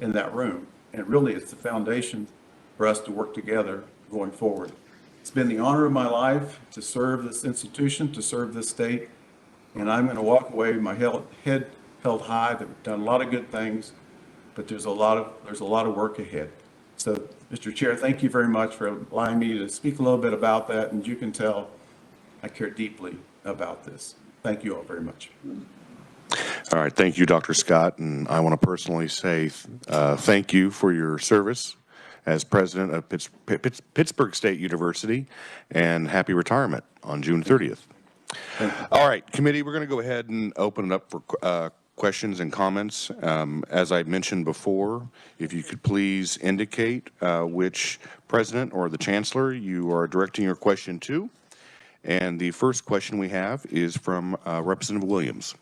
in that room. And really, it's the foundation for us to work together going forward. It's been the honor of my life to serve this institution, to serve this state. And I'm going to walk away with my head held high. They've done a lot of good things, but there's a lot of work ahead. So, Mr. Chair, thank you very much for allowing me to speak a little bit about that. And you can tell I care deeply about this. Thank you all very much. All right, thank you, Dr. Scott, and I want to personally say thank you for your service as president of Pittsburg State University, and happy retirement on June 30th. All right, committee, we're going to go ahead and open it up for questions and comments. As I mentioned before, if you could please indicate which president or the chancellor you are directing your question to. And the first question we have is from Representative Williams.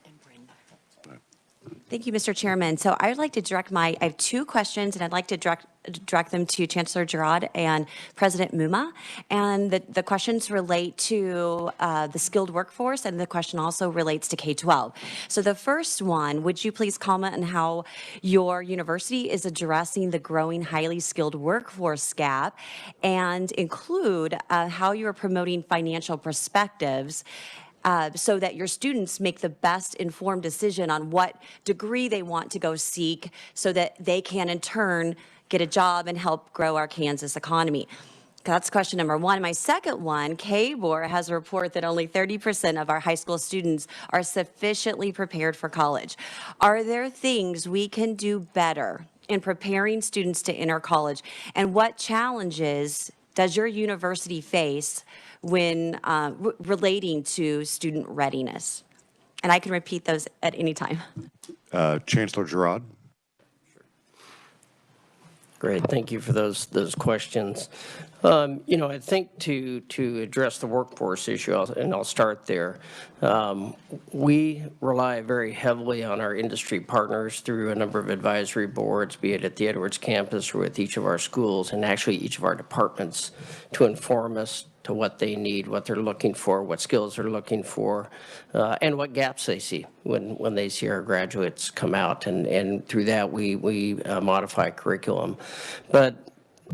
Thank you, Mr. Chairman. So I would like to I have two questions, and I'd like to direct them to Chancellor Girard and President Mumma. And the questions relate to the skilled workforce, and the question also relates to K-12. So the first one, would you please comment on how your university is addressing the growing highly skilled workforce gap, and include how you are promoting financial perspectives so that your students make the best informed decision on what degree they want to go seek, so that they can in turn get a job and help grow our Kansas economy. That's question number one. My second one, KBOR has a report that only 30% of our high school students are sufficiently prepared for college. Are there things we can do better in preparing students to enter college? And what challenges does your university face when relating to student readiness? And I can repeat those at any time. Chancellor Girard. Great, thank you for those questions. You know, I think to address the workforce issue, and I'll start there, we rely very heavily on our industry partners through a number of advisory boards, be it at the Edwards campus or with each of our schools, and actually each of our departments, to inform us, to what they need, what they're looking for, what skills they're looking for, and what gaps they see when they see our graduates come out. And through that, we modify curriculum. But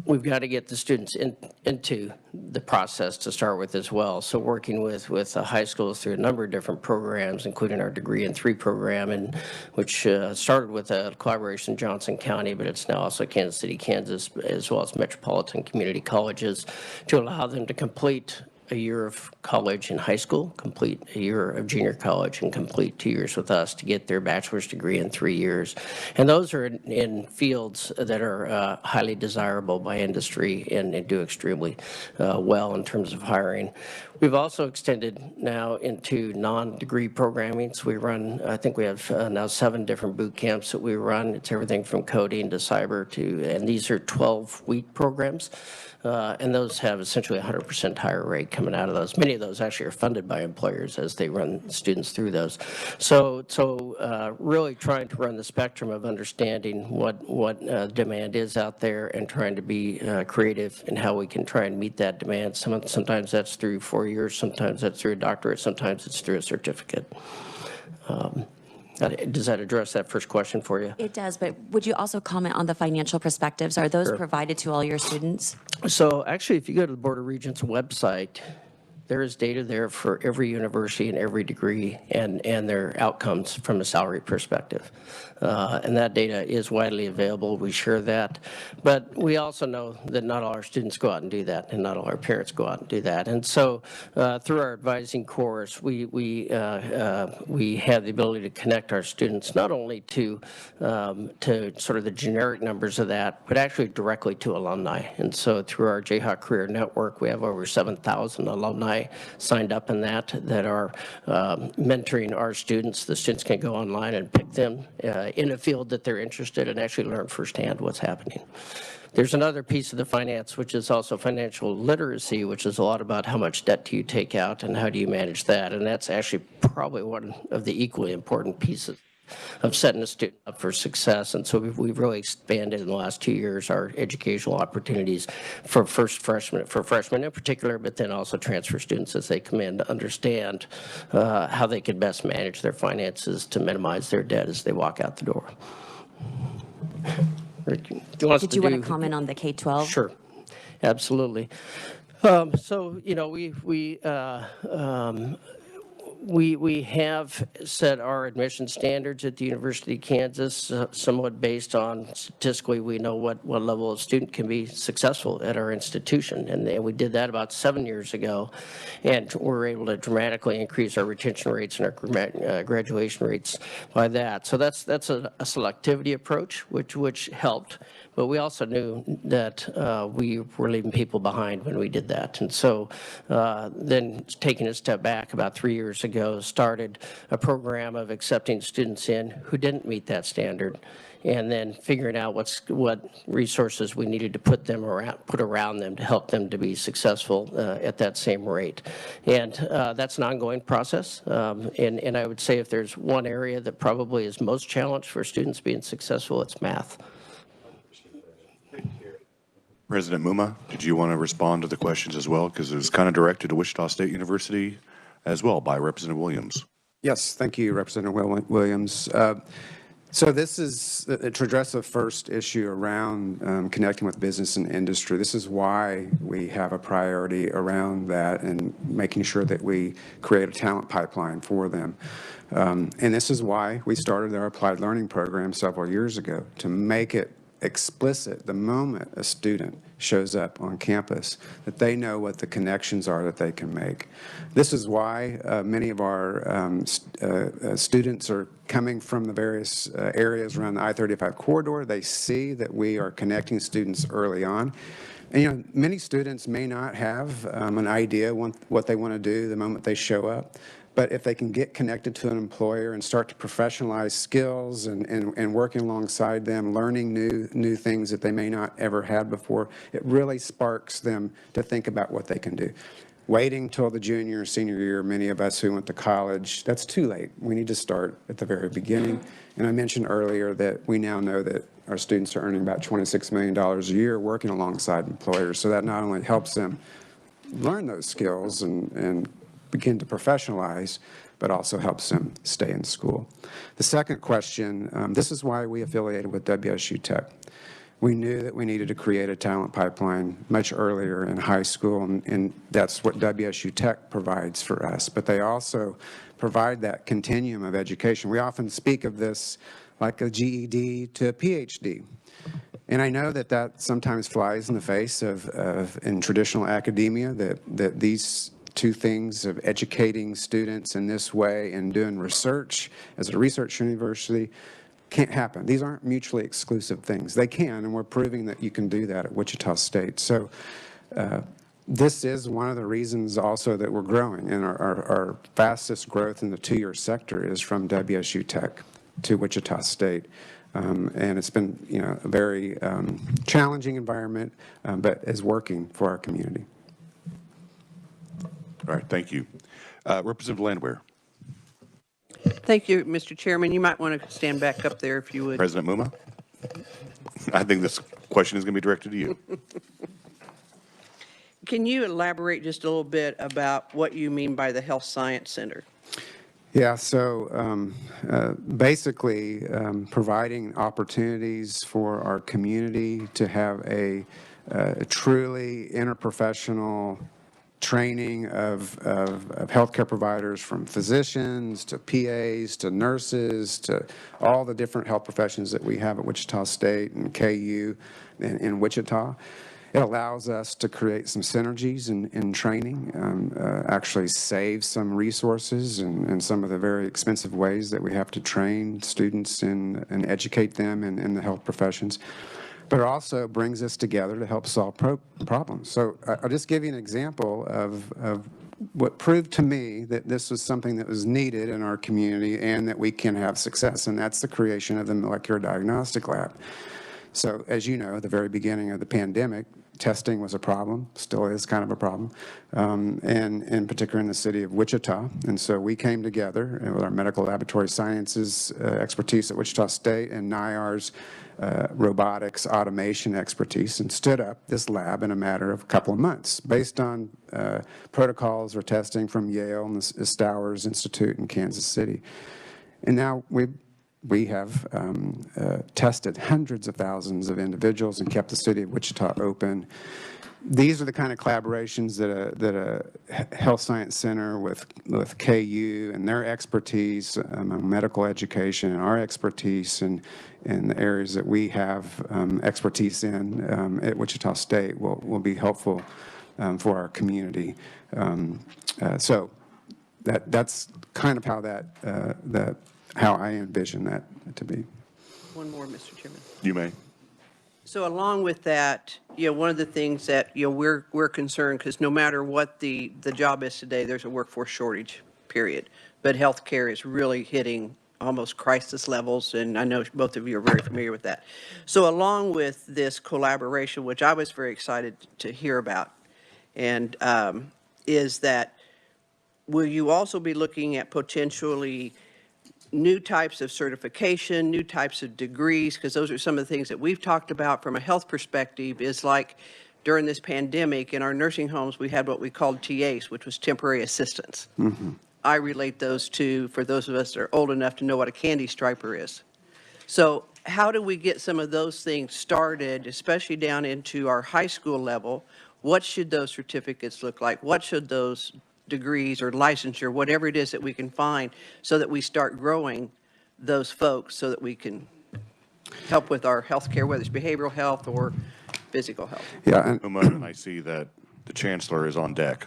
we've got to get the students into the process to start with as well. So working with the high schools through a number of different programs, including our Degree in 3 program, and which started with a collaboration in Johnson County, but it's now also Kansas City, Kansas, as well as metropolitan community colleges, to allow them to complete a year of college and high school, complete a year of junior college, and complete 2 years with us to get their bachelor's degree in 3 years. And those are in fields that are highly desirable by industry and do extremely well in terms of hiring. We've also extended now into non-degree programming. So we run, I think we have now 7 different boot camps that we run. It's everything from coding to cyber and these are 12-week programs. And those have essentially 100% higher rate coming out of those. Many of those actually are funded by employers as they run students through those. So really trying to run the spectrum of understanding what demand is out there and trying to be creative in how we can try and meet that demand. Sometimes that's through 4 years, sometimes that's through a doctorate, sometimes it's through a certificate. Does that address that first question for you? It does, but would you also comment on the financial perspectives? Are those provided to all your students? So actually, if you go to the Board of Regents website, there is data there for every university and every degree and their outcomes from a salary perspective. And that data is widely available. We share that. But we also know that not all our students go out and do that, and not all our parents go out and do that. And so through our advising course, we have the ability to connect our students not only to sort of the generic numbers of that, but actually directly to alumni. And so through our Jayhawk Career Network, we have over 7,000 alumni signed up in that are mentoring our students. The students can go online and pick them in a field that they're interested in and actually learn firsthand what's happening. There's another piece of the finance, which is also financial literacy, which is a lot about how much debt do you take out and how do you manage that. And that's actually probably one of the equally important pieces of setting a student up for success. And so we've really expanded in the last 2 years our educational opportunities for freshmen in particular, but then also transfer students as they come in to understand how they can best manage their finances to minimize their debt as they walk out the door. Did you want to comment on the K-12? Sure, absolutely. So, you know, we have set our admission standards at the University of Kansas somewhat based on statistically we know what level of student can be successful at our institution. And we did that about 7 years ago, and we're able to dramatically increase our retention rates and our graduation rates by that. So that's a selectivity approach, which helped. But we also knew that we were leaving people behind when we did that. And so then taking a step back about 3 years ago, started a program of accepting students in who didn't meet that standard, and then figuring out what resources we needed to put around them to help them to be successful at that same rate. And that's an ongoing process. And I would say if there's one area that probably is most challenged for students being successful, it's math. President Mumma, did you want to respond to the questions as well? Because it was kind of directed to Wichita State University as well by Representative Williams. Yes, thank you, Representative Williams. So this is to address the first issue around connecting with business and industry. This is why we have a priority around that and making sure that we create a talent pipeline for them. And this is why we started our applied learning program several years ago, to make it explicit the moment a student shows up on campus, that they know what the connections are that they can make. This is why many of our students are coming from the various areas around the I-35 corridor. They see that we are connecting students early on. And, you know, many students may not have an idea what they want to do the moment they show up. But if they can get connected to an employer and start to professionalize skills and working alongside them, learning new things that they may not ever had before, it really sparks them to think about what they can do. Waiting till the junior or senior year, many of us who went to college, that's too late. We need to start at the very beginning. And I mentioned earlier that we now know that our students are earning about $26 million a year working alongside employers. So that not only helps them learn those skills and begin to professionalize, but also helps them stay in school. The second question, this is why we affiliated with Wsu Tech. We knew that we needed to create a talent pipeline much earlier in high school, and that's what Wsu Tech provides for us. But they also provide that continuum of education. We often speak of this like a GED to a PhD. And I know that that sometimes flies in the face of in traditional academia, that these two things of educating students in this way and doing research as a research university can't happen. These aren't mutually exclusive things. They can, and we're proving that you can do that at Wichita State. So this is one of the reasons also that we're growing, and our fastest growth in the two-year sector is from Wsu Tech to Wichita State. And it's been, a very challenging environment, but is working for our community. All right, thank you. Representative Landwehr. Thank you, Mr. Chairman. You might want to stand back up there if you would. President Mumma? I think this question is going to be directed to you. Can you elaborate just a little bit about what you mean by the Health Science Center? Yeah, so basically providing opportunities for our community to have a truly interprofessional training of healthcare providers, from physicians to PAs to nurses to all the different health professions that we have at Wichita State and KU in Wichita. It allows us to create some synergies in training, actually save some resources in some of the very expensive ways that we have to train students and educate them in the health professions. But it also brings us together to help solve problems. So I'll just give you an example of what proved to me that this was something that was needed in our community and that we can have success, and that's the creation of the Molecular Diagnostic Lab. So as you know, at the very beginning of the pandemic, testing was a problem, still is kind of a problem, and in particular in the city of Wichita. And so we came together with our medical laboratory sciences expertise at Wichita State and NIAR's robotics automation expertise, and stood up this lab in a matter of a couple of months based on protocols or testing from Yale and the Stowers Institute in Kansas City. And now we have tested hundreds of thousands of individuals and kept the city of Wichita open. These are the kind of collaborations that a health science center with KU and their expertise, medical education, and our expertise in the areas that we have expertise in at Wichita State will be helpful for our community. So that's kind of how how I envision that to be. One more, Mr. Chairman. You may. So along with that, one of the things that, we're concerned, because no matter what the job is today, there's a workforce shortage, period. But healthcare is really hitting almost crisis levels, and I know both of you are very familiar with that. So along with this collaboration, which I was very excited to hear about, and is that, will you also be looking at potentially new types of certification, new types of degrees, because those are some of the things that we've talked about from a health perspective, is like during this pandemic in our nursing homes, we had what we called TAs, which was temporary assistants. Mm-hmm. I relate those to, for those of us that are old enough to know what a candy striper is. So how do we get some of those things started, especially down into our high school level? What should those certificates look like? What should those degrees or licensure, whatever it is that we can find, so that we start growing those folks so that we can help with our health care, whether it's behavioral health or physical health? Yeah, And I see that the chancellor is on deck.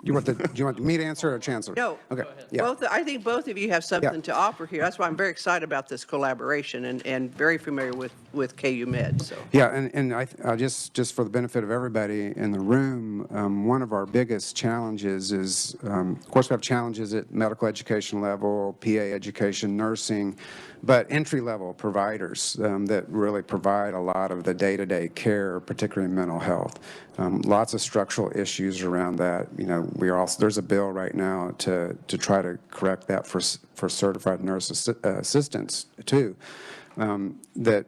do you want me to answer or chancellor? No. Okay. Yeah. I think both of you have something to offer here. That's why I'm very excited about this collaboration and very familiar with KU Med. So. Yeah, and I just for the benefit of everybody in the room, one of our biggest challenges is, of course, we have challenges at medical education level, PA education, nursing, but entry-level providers that really provide a lot of the day-to-day care, particularly in mental health. Lots of structural issues around that. There's a bill right now to try to correct that for certified nurse assistants too. That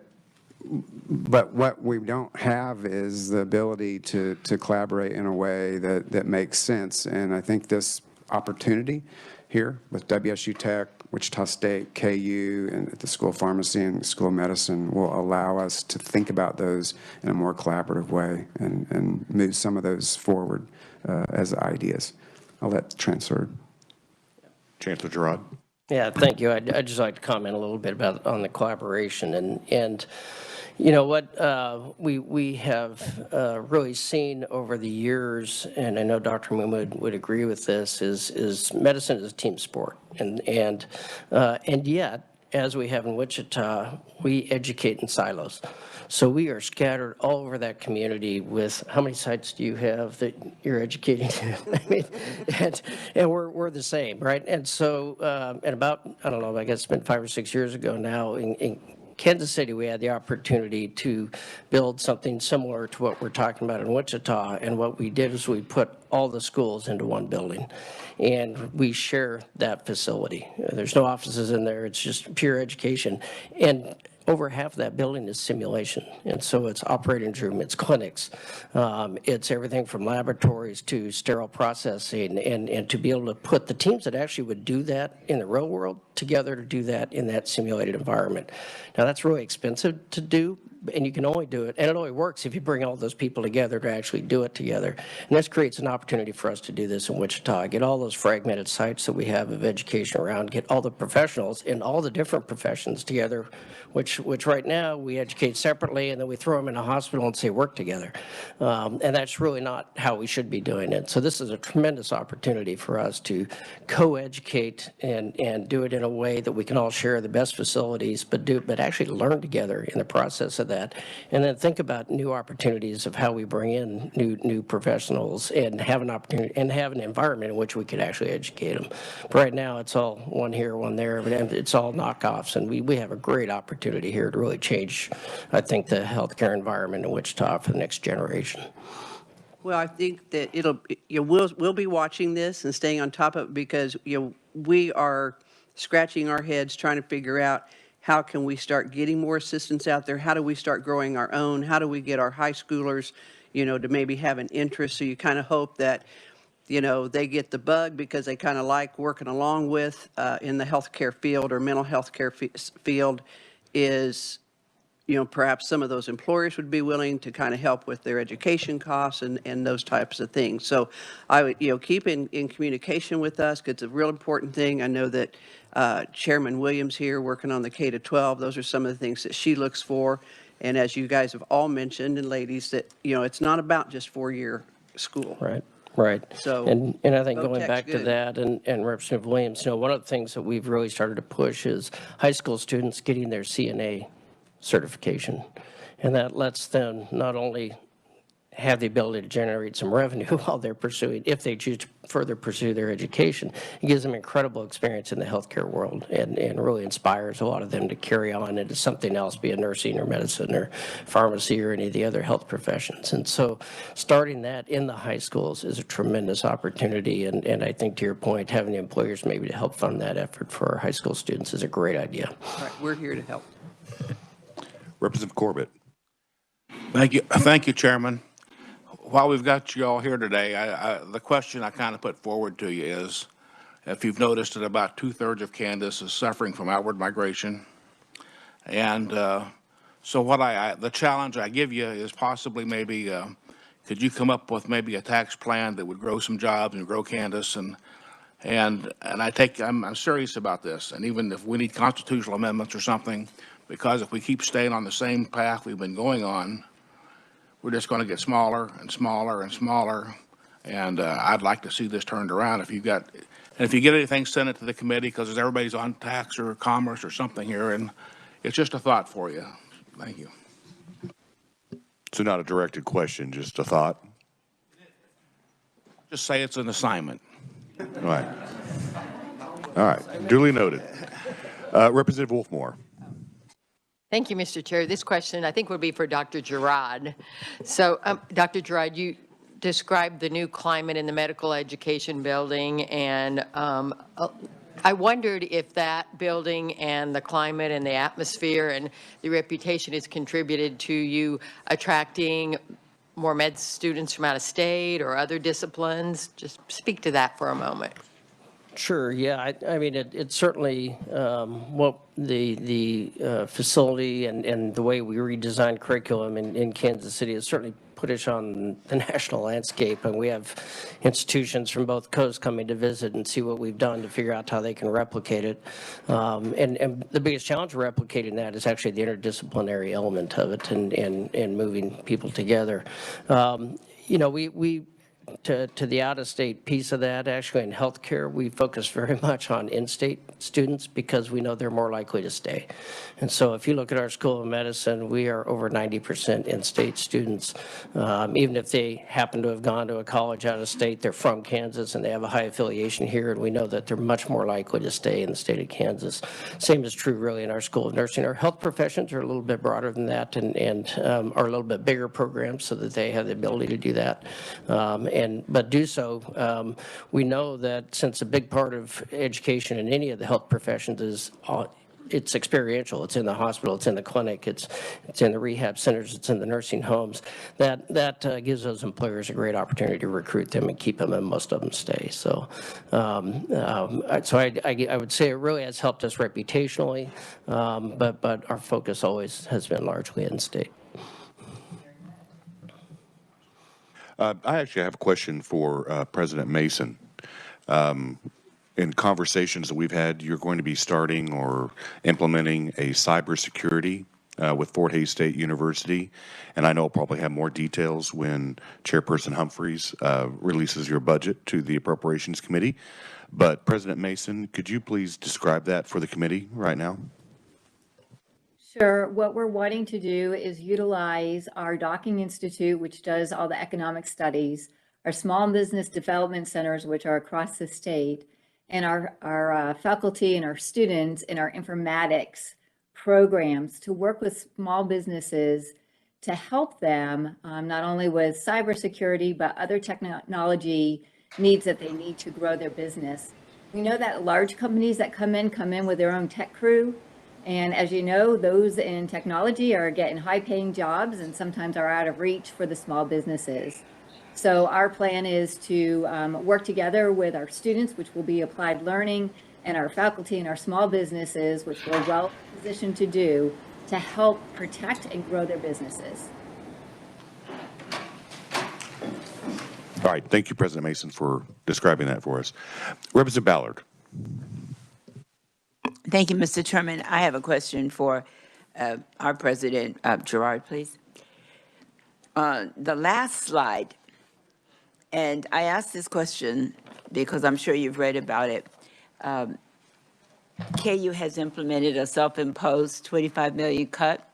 But what we don't have is the ability to collaborate in a way that makes sense. And I think this opportunity here with WSU Tech, Wichita State, KU, and at the School of Pharmacy and School of Medicine will allow us to think about those in a more collaborative way and move some of those forward as ideas. I'll let transfer. Chancellor Girard. Yeah, thank you. I'd just like to comment a little bit about on the collaboration and you know what we have really seen over the years, and I know Dr. Mumma would agree with this, is medicine is a team sport, and yet, as we have in Wichita, we educate in silos. So we are scattered all over that community with, how many sites do you have that you're educating? I mean, and we're the same, right? And so, and about, I don't know, I guess it's been 5 or 6 years ago now, in Kansas City, we had the opportunity to build something similar to what we're talking about in Wichita, and what we did is we put all the schools into one building, and we share that facility. There's no offices in there, it's just pure education. And over half of that building is simulation. And so it's operating room, it's clinics, it's everything from laboratories to sterile processing, and to be able to put the teams that actually would do that in the real world together to do that in that simulated environment. Now that's really expensive to do, and you can only do it, and it only works if you bring all those people together to actually do it together. And this creates an opportunity for us to do this in Wichita, get all those fragmented sites that we have of education around, get all the professionals in all the different professions together, which right now we educate separately, and then we throw them in a hospital and say work together. And that's really not how we should be doing it. So this is a tremendous opportunity for us to co-educate and do it in a way that we can all share the best facilities, but actually learn together in the process of that. And then think about new opportunities of how we bring in new professionals and have an opportunity and have an environment in which we could actually educate them. But right now it's all one here, one there, but it's all knockoffs, and we have a great opportunity here to really change, I think, the healthcare environment in Wichita for the next generation. Well, I think that we'll be watching this and staying on top of it, because we are scratching our heads trying to figure out how can we start getting more assistance out there? How do we start growing our own? How do we get our high schoolers, to maybe have an interest? So you kind of hope that, they get the bug because they kind of like working along with in the healthcare field or mental health care field is, perhaps some of those employers would be willing to kind of help with their education costs and those types of things. So I would, keep in communication with us, because it's a real important thing. I know that Chairman Williams here working on the K-12, those are some of the things that she looks for. And as you guys have all mentioned, and ladies, that, it's not about just four-year school. Right. Right. So, and I think going VOTEC's back to good. that, and Representative Williams, one of the things that we've really started to push is high school students getting their CNA certification. And that lets them not only have the ability to generate some revenue while they're pursuing, if they choose to further pursue their education, it gives them incredible experience in the healthcare world, and really inspires a lot of them to carry on into something else, be it nursing or medicine or pharmacy or any of the other health professions. And so starting that in the high schools is a tremendous opportunity, and I think, to your point, having the employers maybe to help fund that effort for our high school students is a great idea. All right, we're here to help. Representative Corbett. Thank you, Chairman. While we've got you all here today, the question I kind of put forward to you is, if you've noticed that about 2/3 of Kansas is suffering from outward migration, and so the challenge I give you is possibly maybe could you come up with maybe a tax plan that would grow some jobs and grow Kansas, and I'm serious about this, and even if we need constitutional amendments or something, because if we keep staying on the same path we've been going on, we're just going to get smaller and smaller and smaller. And I'd like to see this turned around. If you get anything, send it to the committee, because everybody's on tax or commerce or something here, and it's just a thought for you. Thank you. So not a directed question, just a thought? Just say it's an assignment. All right. All right. Duly noted. Representative Wolfmore. Thank you, Mr. Chair. This question, I think, would be for Dr. Girard. So, Dr. Girard, you described the new climate in the medical education building, and I wondered if that building and the climate and the atmosphere and the reputation has contributed to you attracting more med students from out of state or other disciplines. Just speak to that for a moment. Sure, yeah. I mean, it certainly, what the facility and the way we redesigned curriculum in Kansas City has certainly put us on the national landscape. And we have institutions from both coasts coming to visit and see what we've done to figure out how they can replicate it. And the biggest challenge of replicating that is actually the interdisciplinary element of it and moving people together. You know, to the out-of-state piece of that, actually in healthcare, we focus very much on in-state students because we know they're more likely to stay. And so if you look at our School of Medicine, we are over 90% in-state students. Even if they happen to have gone to a college out of state, they're from Kansas and they have a high affiliation here, and we know that they're much more likely to stay in the state of Kansas. Same is true really in our School of Nursing. Our health professions are a little bit broader than that and are a little bit bigger programs so that they have the ability to do that. But do so, we know that since a big part of education in any of the health professions is it's experiential. It's in the hospital, it's in the clinic, it's in the rehab centers, it's in the nursing homes. That gives those employers a great opportunity to recruit them and keep them, and most of them stay. So, I would say it really has helped us reputationally, but our focus always has been largely in-state. I actually have a question for President Mason. In conversations that we've had, you're going to be starting or implementing a cybersecurity with Fort Hays State University, and I know I'll probably have more details when Chairperson Humphreys releases your budget to the Appropriations Committee. But President Mason, could you please describe that for the committee right now? Sure. What we're wanting to do is utilize our Docking Institute, which does all the economic studies, our small business development centers, which are across the state, and our faculty and our students in our informatics programs to work with small businesses to help them not only with cybersecurity, but other technology needs that they need to grow their business. We know that large companies that come in with their own tech crew. And as you know, those in technology are getting high-paying jobs and sometimes are out of reach for the small businesses. So our plan is to work together with our students, which will be applied learning, and our faculty and our small businesses, which we're well positioned to do, to help protect and grow their businesses. All right. Thank you, President Mason, for describing that for us. Representative Ballard. Thank you, Mr. Chairman. I have a question for our President, Gerard, please. The last slide, and I asked this question because I'm sure you've read about it. KU has implemented a self-imposed $25 million cut,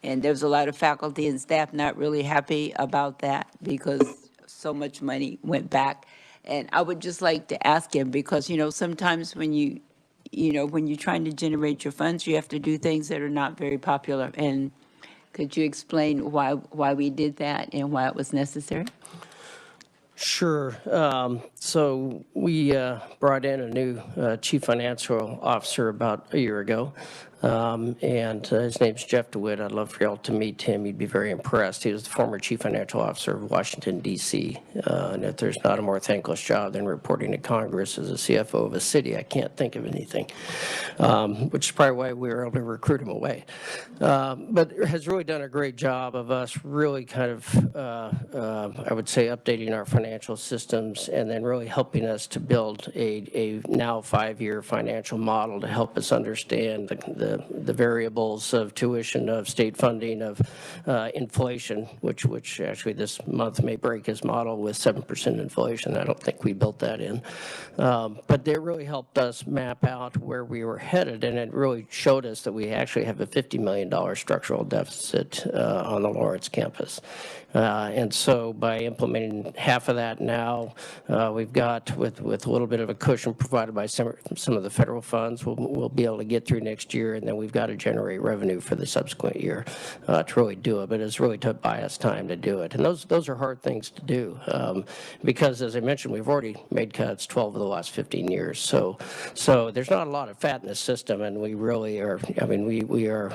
and there's a lot of faculty and staff not really happy about that because so much money went back. And I would just like to ask him, because, you know, sometimes when when you're trying to generate your funds, you have to do things that are not very popular. And could you explain why we did that and why it was necessary? Sure. So we brought in a new chief financial officer about a year ago, and his name's Jeff DeWitt. I'd love for y'all to meet him. You'd be very impressed. He was the former chief financial officer of Washington, D.C., and if there's not a more thankless job than reporting to Congress as a CFO of a city, I can't think of anything, which is probably why we were able to recruit him away. But has really done a great job of us really kind of, I would say, updating our financial systems and then really helping us to build a now 5-year financial model to help us understand the variables of tuition, of state funding, of inflation, which actually this month may break his model with 7% inflation. I don't think we built that in. But they really helped us map out where we were headed, and it really showed us that we actually have a $50 million structural deficit on the Lawrence campus. And so by implementing half of that now, we've got, with a little bit of a cushion provided by some of the federal funds, we'll be able to get through next year and then we've got to generate revenue for the subsequent year to really do it. But it's really took by us time to do it. And those are hard things to do because, as I mentioned, we've already made cuts 12 of the last 15 years. So there's not a lot of fat in the system, and we really are, I mean, we are,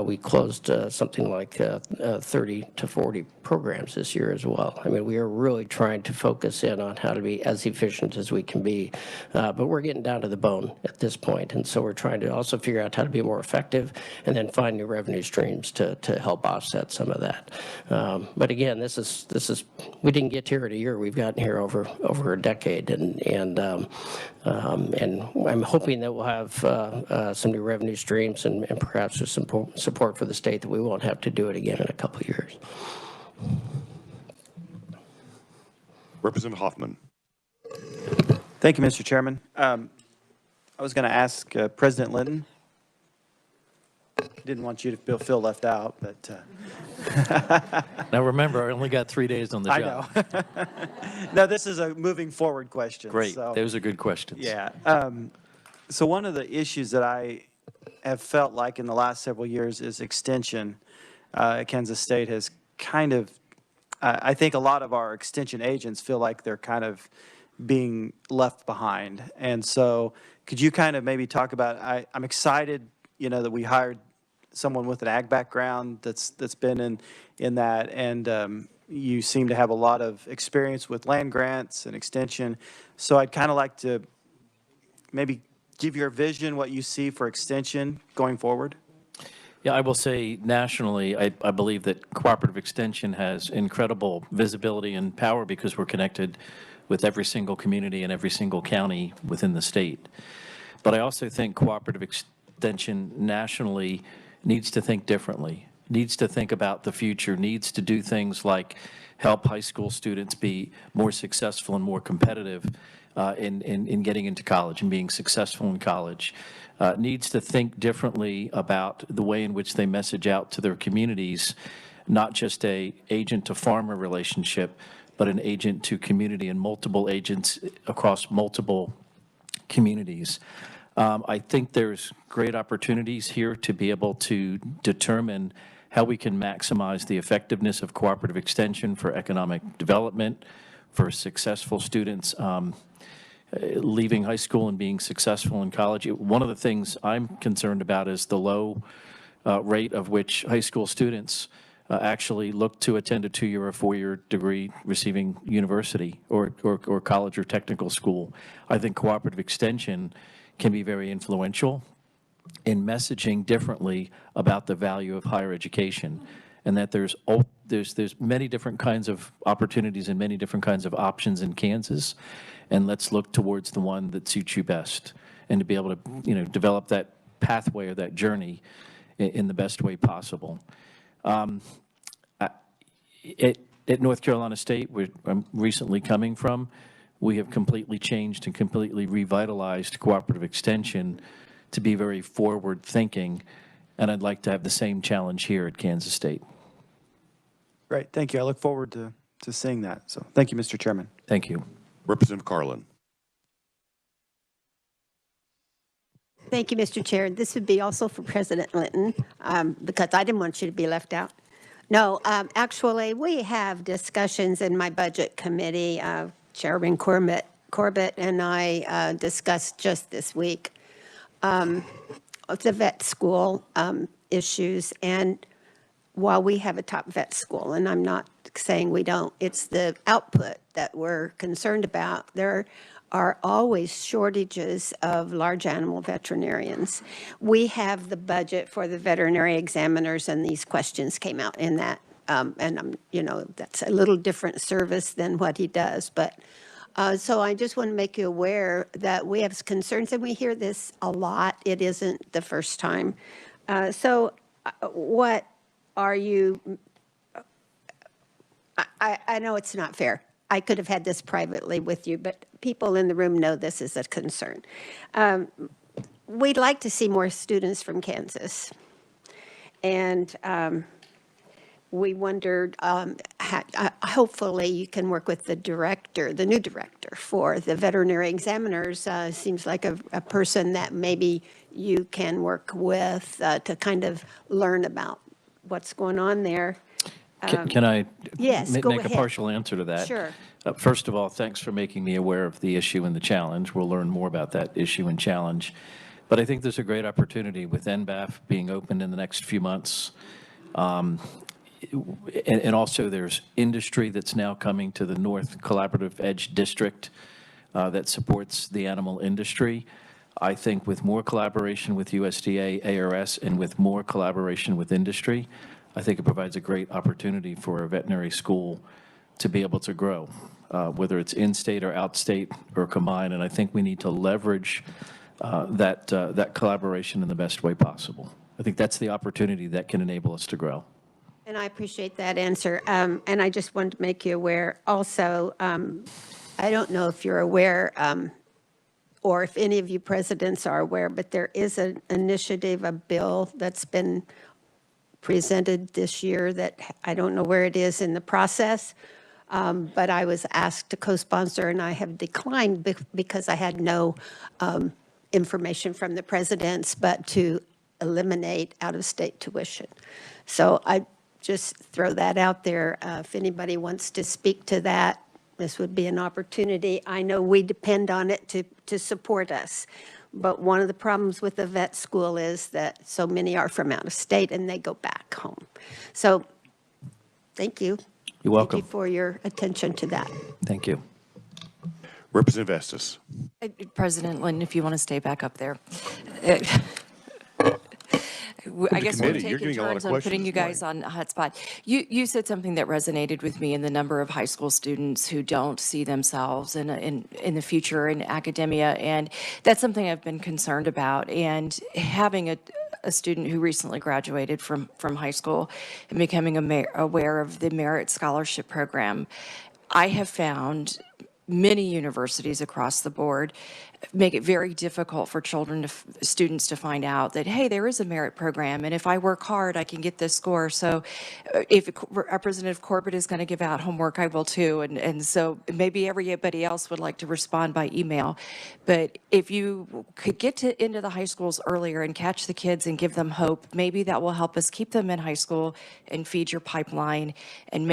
we closed something like 30 to 40 programs this year as well. I mean, we are really trying to focus in on how to be as efficient as we can be, but we're getting down to the bone at this point, and so we're trying to also figure out how to be more effective and then find new revenue streams to help offset some of that. But again, this is we didn't get here in a year. We've gotten here over a decade, and I'm hoping that we'll have some new revenue streams and perhaps with some support for the state that we won't have to do it again in a couple of years. Representative Hoffman. Thank you, Mr. Chairman. I was going to ask President Linton. Didn't want you to feel left out, but. Now remember, I only got 3 days on the job. I know. No, this is a moving forward question. Great. So, Those are good questions. yeah. So one of the issues that I have felt like in the last several years is extension. Kansas State has kind of, I think a lot of our extension agents feel like they're kind of being left behind. And so could you kind of maybe talk about, I'm excited, that we hired someone with an ag background that's been in that, and you seem to have a lot of experience with land grants and extension. So I'd kind of like to maybe give your vision, what you see for extension going forward. Yeah, I will say nationally, I believe that cooperative extension has incredible visibility and power because we're connected with every single community and every single county within the state. But I also think cooperative extension nationally needs to think differently, needs to think about the future, needs to do things like help high school students be more successful and more competitive in getting into college and being successful in college. Needs to think differently about the way in which they message out to their communities, not just a agent to farmer relationship, but an agent to community and multiple agents across multiple communities. I think there's great opportunities here to be able to determine how we can maximize the effectiveness of cooperative extension for economic development, for successful students leaving high school and being successful in college. One of the things I'm concerned about is the low rate of which high school students actually look to attend a 2-year or 4-year degree receiving university or college or technical school. I think cooperative extension can be very influential in messaging differently about the value of higher education, and that there's many different kinds of opportunities and many different kinds of options in Kansas, and let's look towards the one that suits you best, and to be able to develop that pathway or that journey in the best way possible. At North Carolina State, where I'm recently coming from, we have completely changed and completely revitalized cooperative extension to be very forward-thinking, and I'd like to have the same challenge here at Kansas State. Great, thank you. I look forward to seeing that. So thank you, Mr. Chairman. Thank you. Representative Carlin. Thank you, Mr. Chair. This would be also for President Linton, because I didn't want you to be left out. No, actually, we have discussions in my budget committee. Chairman Corbett and I discussed just this week the vet school issues. And while we have a top vet school, and I'm not saying we don't, it's the output that we're concerned about. There are always shortages of large animal veterinarians. We have the budget for the veterinary examiners, and these questions came out in that. And that's a little different service than what he does. But so I just want to make you aware that we have concerns, and we hear this a lot. It isn't the first time. So what are you, I know it's not fair. I could have had this privately with you, but people in the room know this is a concern. We'd like to see more students from Kansas. And we wondered hopefully you can work with the director, the new director for the veterinary examiners. Seems like a person that maybe you can work with to kind of learn about what's going on there. Can I Yes, go make a ahead. partial answer to that? Sure. First of all, thanks for making me aware of the issue and the challenge. We'll learn more about that issue and challenge. But I think there's a great opportunity with NBAF being opened in the next few months. And also there's industry that's now coming to the North Collaborative Edge District that supports the animal industry. I think with more collaboration with USDA, ARS, and with more collaboration with industry, I think it provides a great opportunity for a veterinary school to be able to grow, whether it's in-state or out-state or combined. And I think we need to leverage that collaboration in the best way possible. I think that's the opportunity that can enable us to grow. And I appreciate that answer. And I just wanted to make you aware also, I don't know if you're aware or if any of you presidents are aware, but there is an initiative, a bill that's been presented this year that I don't know where it is in the process, but I was asked to co-sponsor and I have declined because I had no information from the presidents, but to eliminate out-of-state tuition. So I just throw that out there. If anybody wants to speak to that, this would be an opportunity. I know we depend on it to support us. But one of the problems with the vet school is that so many are from out of state and they go back home. So thank you. You're welcome. Thank you for your attention to that. Thank you. Representative Estes. President Linton, if you want to stay back up there. I guess we're committee, you're taking getting a lot of turns on questions putting you this guys on a hot spot. You said something that resonated with me in the number of high school students who don't see themselves in the future in academia, and that's something I've been concerned about. And having a student who recently graduated from high school and becoming aware of the Merit Scholarship Program, I have found many universities across the board make it very difficult for students to find out that, hey, there is a merit program, and if I work hard, I can get this score. So if Representative Corbett is going to give out homework, I will too, and so maybe everybody else would like to respond by email. But if you could get into the high schools earlier and catch the kids and give them hope, maybe that will help us keep them in high school and feed your pipeline and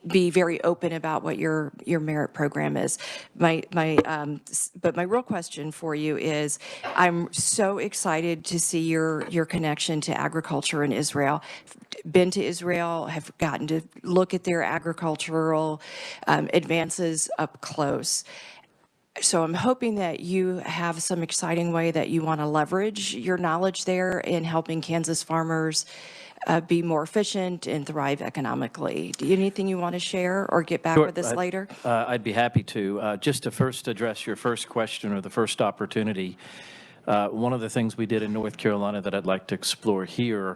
be very open about what your merit program is. But my real question for you is, I'm so excited to see your connection to agriculture in Israel. Been to Israel, have gotten to look at their agricultural advances up close. So I'm hoping that you have some exciting way that you want to leverage your knowledge there in helping Kansas farmers be more efficient and thrive economically. Do you have anything you want to share or get back with us later? I'd be happy to. Just to first address your first question or the first opportunity, one of the things we did in North Carolina that I'd like to explore here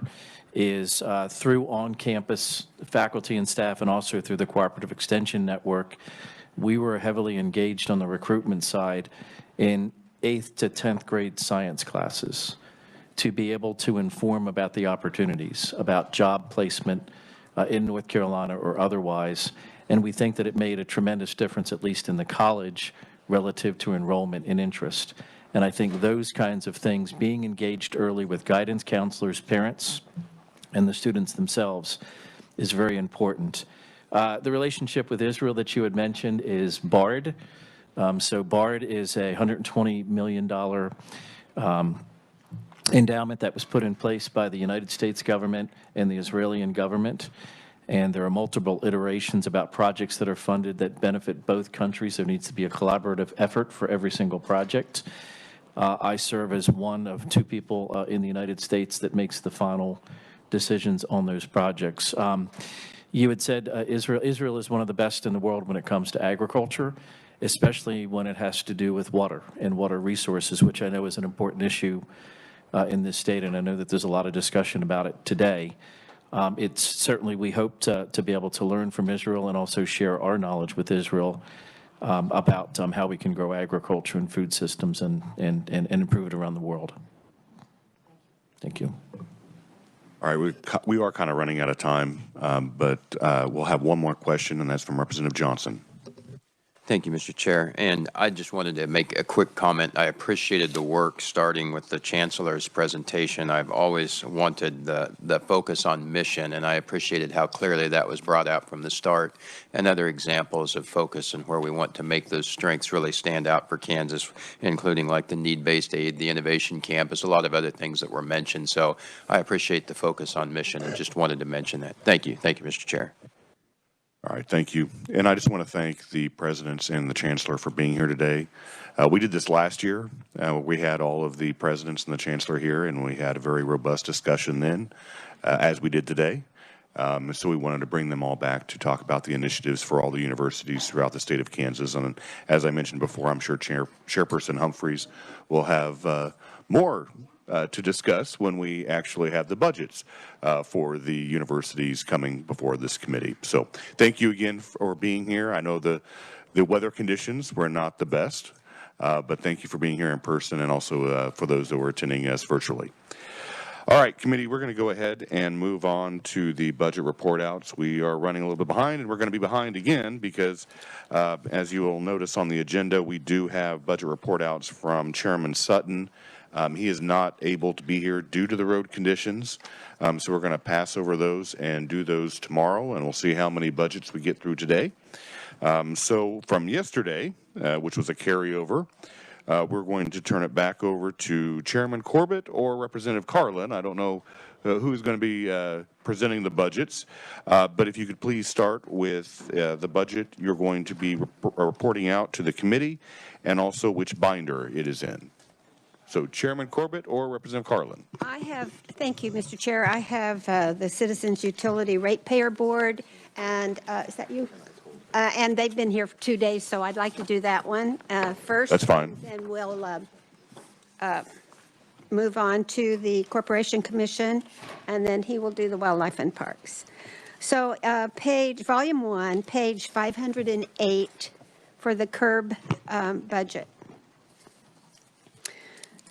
is through on-campus faculty and staff and also through the Cooperative Extension Network, we were heavily engaged on the recruitment side in 8th to 10th grade science classes to be able to inform about the opportunities, about job placement in North Carolina or otherwise. And we think that it made a tremendous difference, at least in the college, relative to enrollment and interest. And I think those kinds of things, being engaged early with guidance counselors, parents, and the students themselves is very important. The relationship with Israel that you had mentioned is BARD. So BARD is a $120 million endowment that was put in place by the United States government and the Israeli government. And there are multiple iterations about projects that are funded that benefit both countries. There needs to be a collaborative effort for every single project. I serve as one of two people in the United States that makes the final decisions on those projects. You had said Israel is one of the best in the world when it comes to agriculture, especially when it has to do with water and water resources, which I know is an important issue in this state, and I know that there's a lot of discussion about it today. It's certainly, we hope to be able to learn from Israel and also share our knowledge with Israel about how we can grow agriculture and food systems and improve it around the world. Thank you. All right, we are kind of running out of time, but we'll have one more question, and that's from Representative Johnson. Thank you, Mr. Chair. And I just wanted to make a quick comment. I appreciated the work starting with the Chancellor's presentation. I've always wanted the focus on mission, and I appreciated how clearly that was brought out from the start, and other examples of focus and where we want to make those strengths really stand out for Kansas, including like the need-based aid, the innovation campus, a lot of other things that were mentioned. So I appreciate the focus on mission and just wanted to mention that. Thank you. Thank you, Mr. Chair. All right, thank you. And I just want to thank the presidents and the chancellor for being here today. We did this last year. We had all of the presidents and the chancellor here, and we had a very robust discussion then, as we did today. So we wanted to bring them all back to talk about the initiatives for all the universities throughout the state of Kansas. And as I mentioned before, I'm sure Chairperson Humphreys will have more to discuss when we actually have the budgets for the universities coming before this committee. So thank you again for being here. I know the weather conditions were not the best, but thank you for being here in person, and also for those that were attending us virtually. All right, committee, we're going to go ahead and move on to the budget report outs. We are running a little bit behind, and we're going to be behind again because, as you will notice on the agenda, we do have budget report outs from Chairman Sutton. He is not able to be here due to the road conditions, so we're going to pass over those and do those tomorrow, and we'll see how many budgets we get through today. So from yesterday, which was a carryover, we're going to turn it back over to Chairman Corbett or Representative Carlin. I don't know who's going to be presenting the budgets, but if you could please start with the budget you're going to be reporting out to the committee, and also which binder it is in. So Chairman Corbett or Representative Carlin? Thank you, Mr. Chair. I have the Citizens Utility Ratepayer Board, and is that you? And they've been here for 2 days, so I'd like to do that one first. That's fine. And we'll move on to the Corporation Commission, and then he will do the Wildlife and Parks. So volume 1, page 508 for the CURB budget.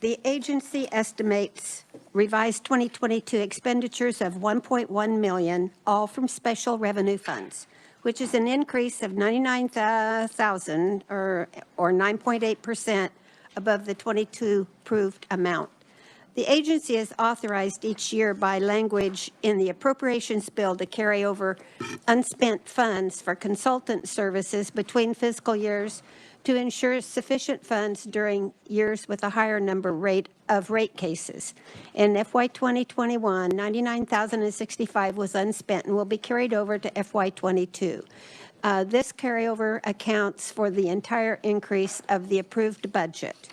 The agency estimates revised 2022 expenditures of $1.1 million, all from special revenue funds, which is an increase of $99,000 or 9.8% above the 22 approved amount. The agency is authorized each year by language in the Appropriations bill to carry over unspent funds for consultant services between fiscal years to ensure sufficient funds during years with a higher number of rate cases. In FY 2021, $99,065 was unspent and will be carried over to FY 22. This carryover accounts for the entire increase of the approved budget.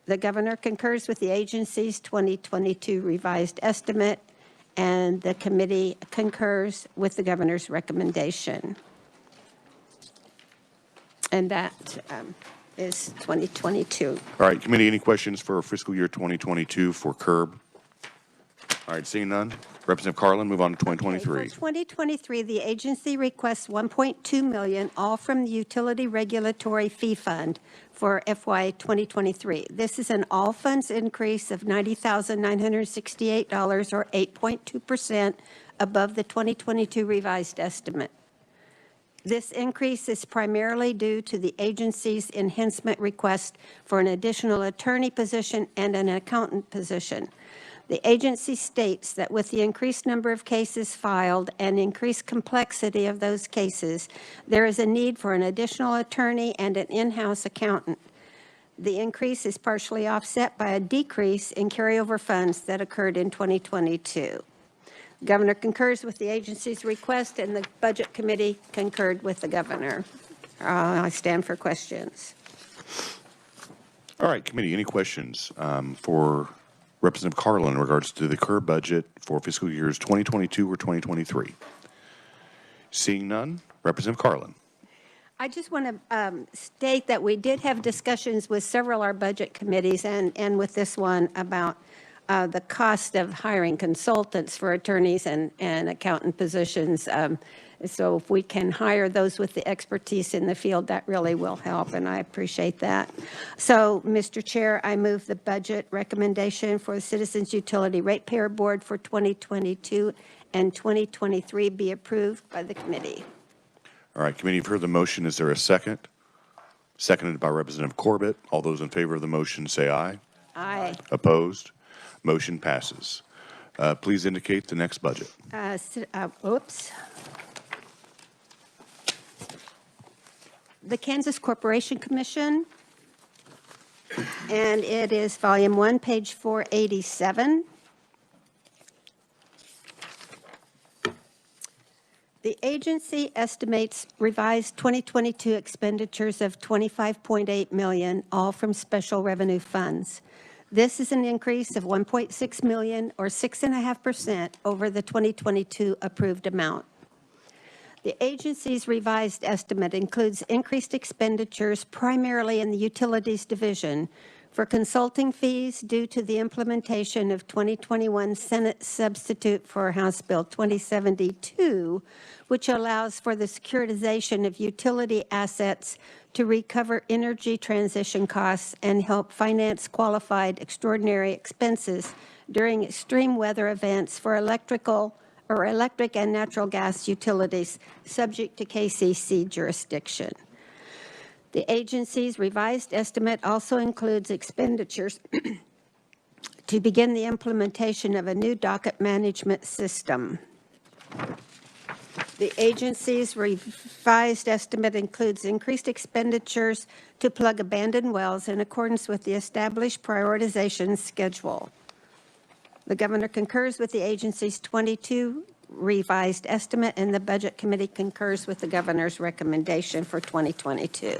The governor concurs with the agency's 2022 revised estimate, and the committee concurs with the governor's recommendation. And that is 2022. All right, committee, any questions for fiscal year 2022 for CURB? All right, seeing none. Representative Carlin, move on to 2023. Okay, for 2023, the agency requests $1.2 million, all from the Utility Regulatory Fee Fund for FY 2023. This is an all funds increase of $90,968 or 8.2% above the 2022 revised estimate. This increase is primarily due to the agency's enhancement request for an additional attorney position and an accountant position. The agency states that with the increased number of cases filed and increased complexity of those cases, there is a need for an additional attorney and an in-house accountant. The increase is partially offset by a decrease in carryover funds that occurred in 2022. The governor concurs with the agency's request, and the budget committee concurred with the governor. I stand for questions. All right, committee, any questions for Representative Carlin in regards to the CURB budget for fiscal years 2022 or 2023? Seeing none, Representative Carlin. I just want to state that we did have discussions with several of our budget committees and with this one about the cost of hiring consultants for attorneys and accountant positions. So if we can hire those with the expertise in the field, that really will help, and I appreciate that. So, Mr. Chair, I move the budget recommendation for the Citizens Utility Ratepayer Board for 2022 and 2023 be approved by the committee. All right, committee, you've heard the motion. Is there a second? Seconded by Representative Corbett. All those in favor of the motion say aye. Aye. Opposed? Motion passes. Please indicate the next budget. Oops. The Kansas Corporation Commission, and it is volume 1, page 487. The agency estimates revised 2022 expenditures of $25.8 million, all from special revenue funds. This is an increase of $1.6 million, or 6.5% over the 2022 approved amount. The agency's revised estimate includes increased expenditures primarily in the Utilities Division for consulting fees due to the implementation of 2021 Senate substitute for House Bill 2072, which allows for the securitization of utility assets to recover energy transition costs and help finance qualified extraordinary expenses during extreme weather events for electric and natural gas utilities subject to KCC jurisdiction. The agency's revised estimate also includes expenditures to begin the implementation of a new docket management system. The agency's revised estimate includes increased expenditures to plug abandoned wells in accordance with the established prioritization schedule. The governor concurs with the agency's 22 revised estimate, and the Budget Committee concurs with the governor's recommendation for 2022.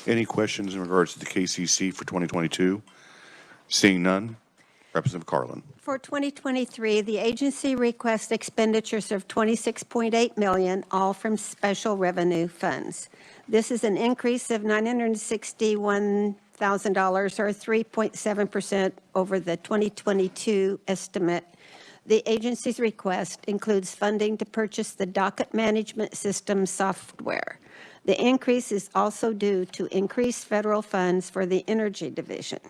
Any questions in regards to the KCC for 2022? Seeing none, Representative Carlin. For 2023, the agency requests expenditures of $26.8 million, all from special revenue funds. This is an increase of $961,000, or 3.7% over the 2022 estimate. The agency's request includes funding to purchase the docket management system software. The increase is also due to increased federal funds for the Energy Division.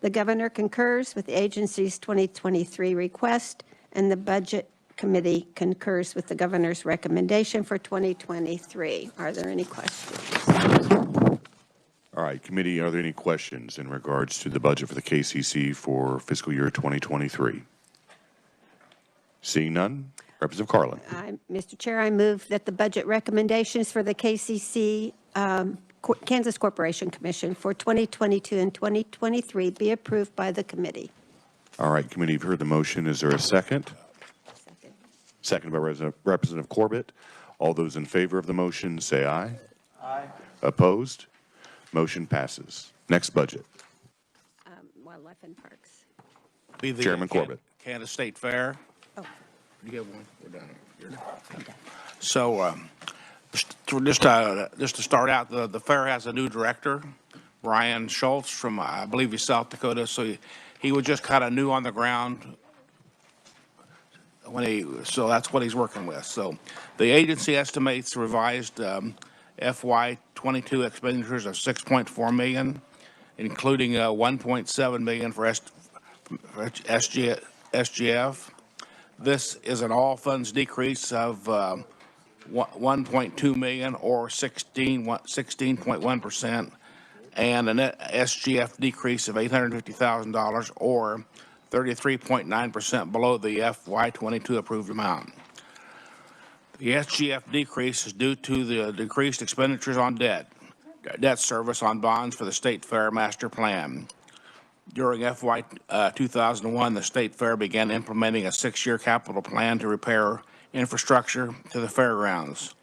The governor concurs with the agency's 2023 request, and the Budget Committee concurs with the governor's recommendation for 2023. Are there any questions? All right, committee, are there any questions in regards to the budget for the KCC for fiscal year 2023? Seeing none, Representative Carlin. Mr. Chair, I move that the budget recommendations for the KCC Kansas Corporation Commission for 2022 and 2023 be approved by the committee. All right, committee, you've heard the motion. Is there a second? Second by Representative Corbett. All those in favor of the motion say aye. Aye. Opposed? Motion passes. Next budget. Wildlife and Parks. Chairman Corbett. Kansas State Fair. Oh. You get one? We're done here. So, just to start out, the fair has a new director, Brian Schultz from, I believe he's South Dakota. So he was just kind of new on the ground so that's what he's working with. So the agency estimates revised FY22 expenditures of $6.4 million, including $1.7 million for SGF. This is an all funds decrease of 1.2 million, or 16.1%, and a net SGF decrease of $850,000, or 33.9% below the FY22 approved amount. The SGF decrease is due to the decreased expenditures on debt service on bonds for the State Fair Master Plan. During FY 2001, the State Fair began implementing a 6-year capital plan to repair infrastructure to the fairgrounds.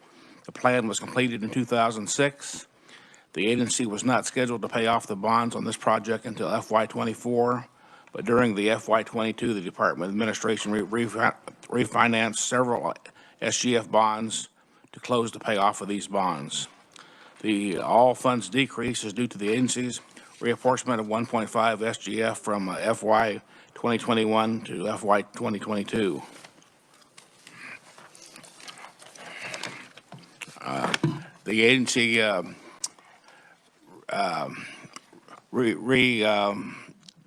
The plan was completed in 2006. The agency was not scheduled to pay off the bonds on this project until FY24, but during the FY22, the Department of Administration refinanced several SGF bonds to close the payoff of these bonds. The all funds decrease is due to the agency's reapportionment of 1.5 SGF from FY 2021 to FY 2022. the agency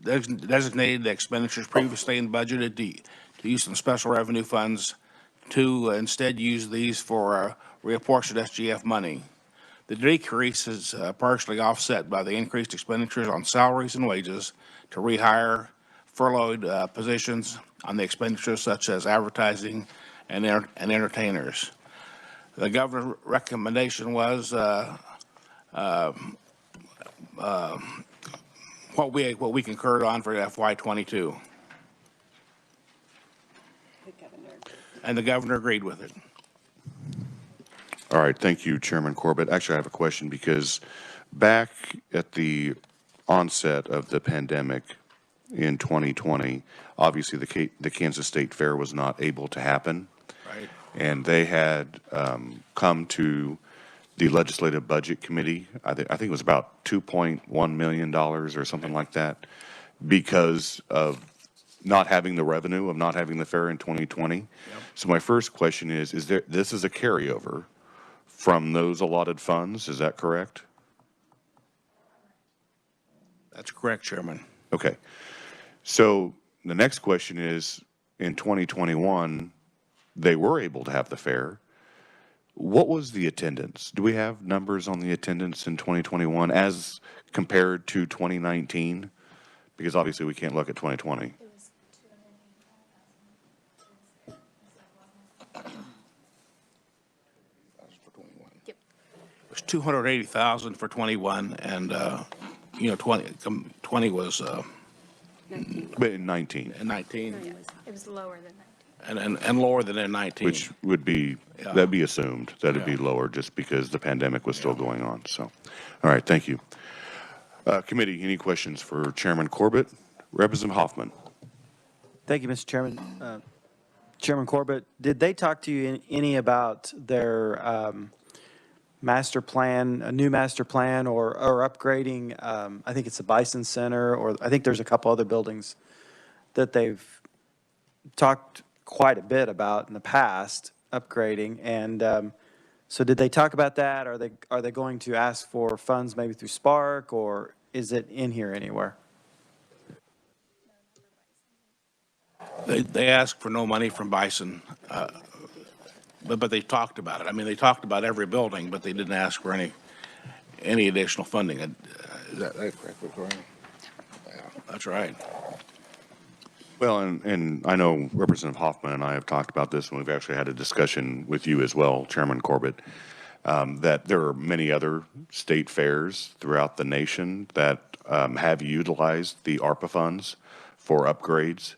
designated the expenditures previously budgeted to use some special revenue funds to instead use these for reapportioned SGF money. The decrease is partially offset by the increased expenditures on salaries and wages to rehire furloughed positions on the expenditures such as advertising and entertainers. The governor's recommendation was what we concurred on for FY22. And the governor agreed with it. All right, thank you, Chairman Corbett. Actually, I have a question because back at the onset of the pandemic in 2020, obviously the Kansas State Fair was not able to happen. Right. And they had come to the Legislative Budget Committee, I think it was about $2.1 million or something like that, because of not having the revenue of not having the fair in 2020. Yep. So my first question is this is a carryover from those allotted funds, is that correct? That's correct, Chairman. Okay. So the next question is, in 2021, they were able to have the fair. What was the attendance? Do we have numbers on the attendance in 2021 as compared to 2019? Because obviously we can't look at 2020. It was 280,000 for 21, and 20 was but in 19. In 19. It was lower than that. And lower than in 19. Which would be, that'd be assumed, that'd be lower just because the pandemic was still going on. So, all right, thank you. Committee, any questions for Chairman Corbett? Representative Hoffman. Thank you, Mr. Chairman. Chairman Corbett, did they talk to you any about their master plan, a new master plan, or upgrading? I think it's the Bison Center, or I think there's a couple other buildings that they've talked quite a bit about in the past, upgrading. And so did they talk about that? Are they going to ask for funds maybe through Spark, or is it in here anywhere? They asked for no money from Bison, but they talked about it. I mean, they talked about every building, but they didn't ask for any additional funding. Is that correct, Victoria? Yeah, that's right. Well, and I know Representative Hoffman and I have talked about this, and we've actually had a discussion with you as well, Chairman Corbett, that there are many other state fairs throughout the nation that have utilized the ARPA funds for upgrades.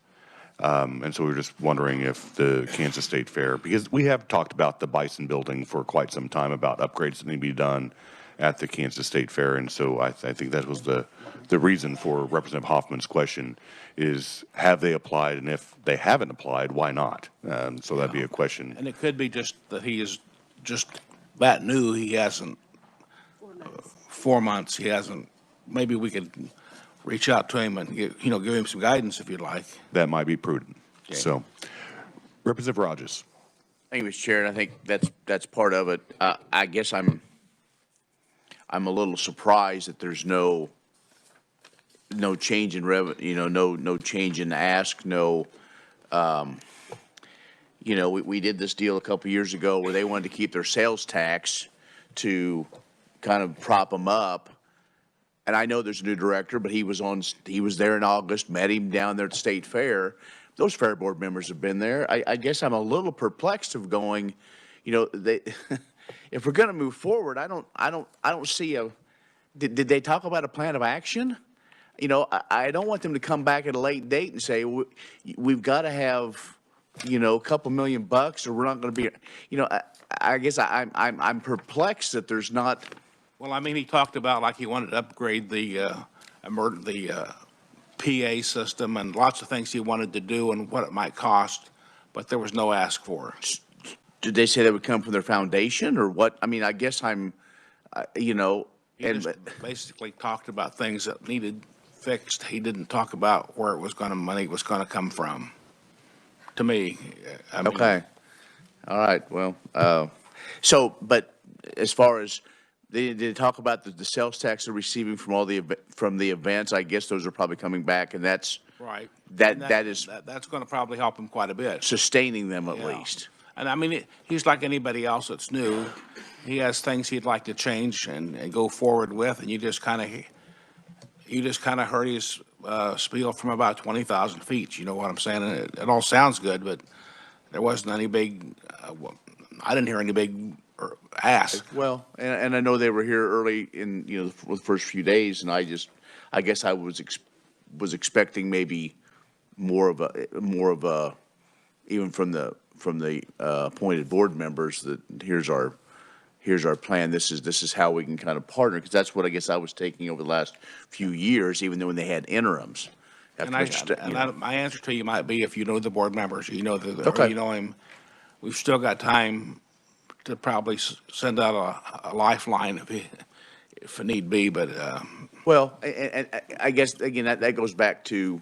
And so we're just wondering if the Kansas State Fair, because we have talked about the Bison building for quite some time about upgrades that need to be done at the Kansas State Fair. And so I think that was the reason for Representative Hoffman's question is, have they applied? And if they haven't applied, why not? So that'd be a question. And it could be just that he is just that new. He hasn't, 4 months, he hasn't, maybe we could reach out to him and give him some guidance if you'd like. That might be prudent. Okay. So, Representative Rogers. Thank you, Mr. Chair. And I think that's part of it. I guess I'm a little surprised that there's no change in revenue, no change in ask, no. We did this deal a couple years ago where they wanted to keep their sales tax to kind of prop them up. And I know there's a new director, but he was there in August, met him down there at the State Fair. Those fair board members have been there. I guess I'm a little perplexed of going, if we're going to move forward, I don't see did they talk about a plan of action? I don't want them to come back at a late date and say, we've got to have, a couple $1 million or we're not going to be, I guess I'm perplexed that there's not. Well, I mean, he talked about like he wanted to upgrade the PA system and lots of things he wanted to do and what it might cost, but there was no ask for. Did they say that would come from their foundation or what? I mean, I guess He just basically talked about things that needed fixed. He didn't talk about where money was going to come from. To me, okay, all right. Well, but as far as, they talk about the sales tax they're receiving from all from the events. I guess those are probably coming back, and that's Right. that And that is that's going to probably help him quite a bit. sustaining them at Yeah. least. And I mean, he's like anybody else that's new. He has things he'd like to change and go forward with, and you just kind of heard his spiel from about 20,000 feet. You know what I'm saying? And it all sounds good, but there wasn't any big. I didn't hear any big ask. Well, and I know they were here early in, the first few days, and I guess I was expecting maybe more of a even from the appointed board members that here's our plan. This is how we can kind of partner, because that's what I guess I was taking over the last few years, even though when they had interims. And my answer to you might be, if you know the board members, or you know him, we've still got time to probably send out a lifeline if it need be, but. Well, and I guess, again, that goes back to,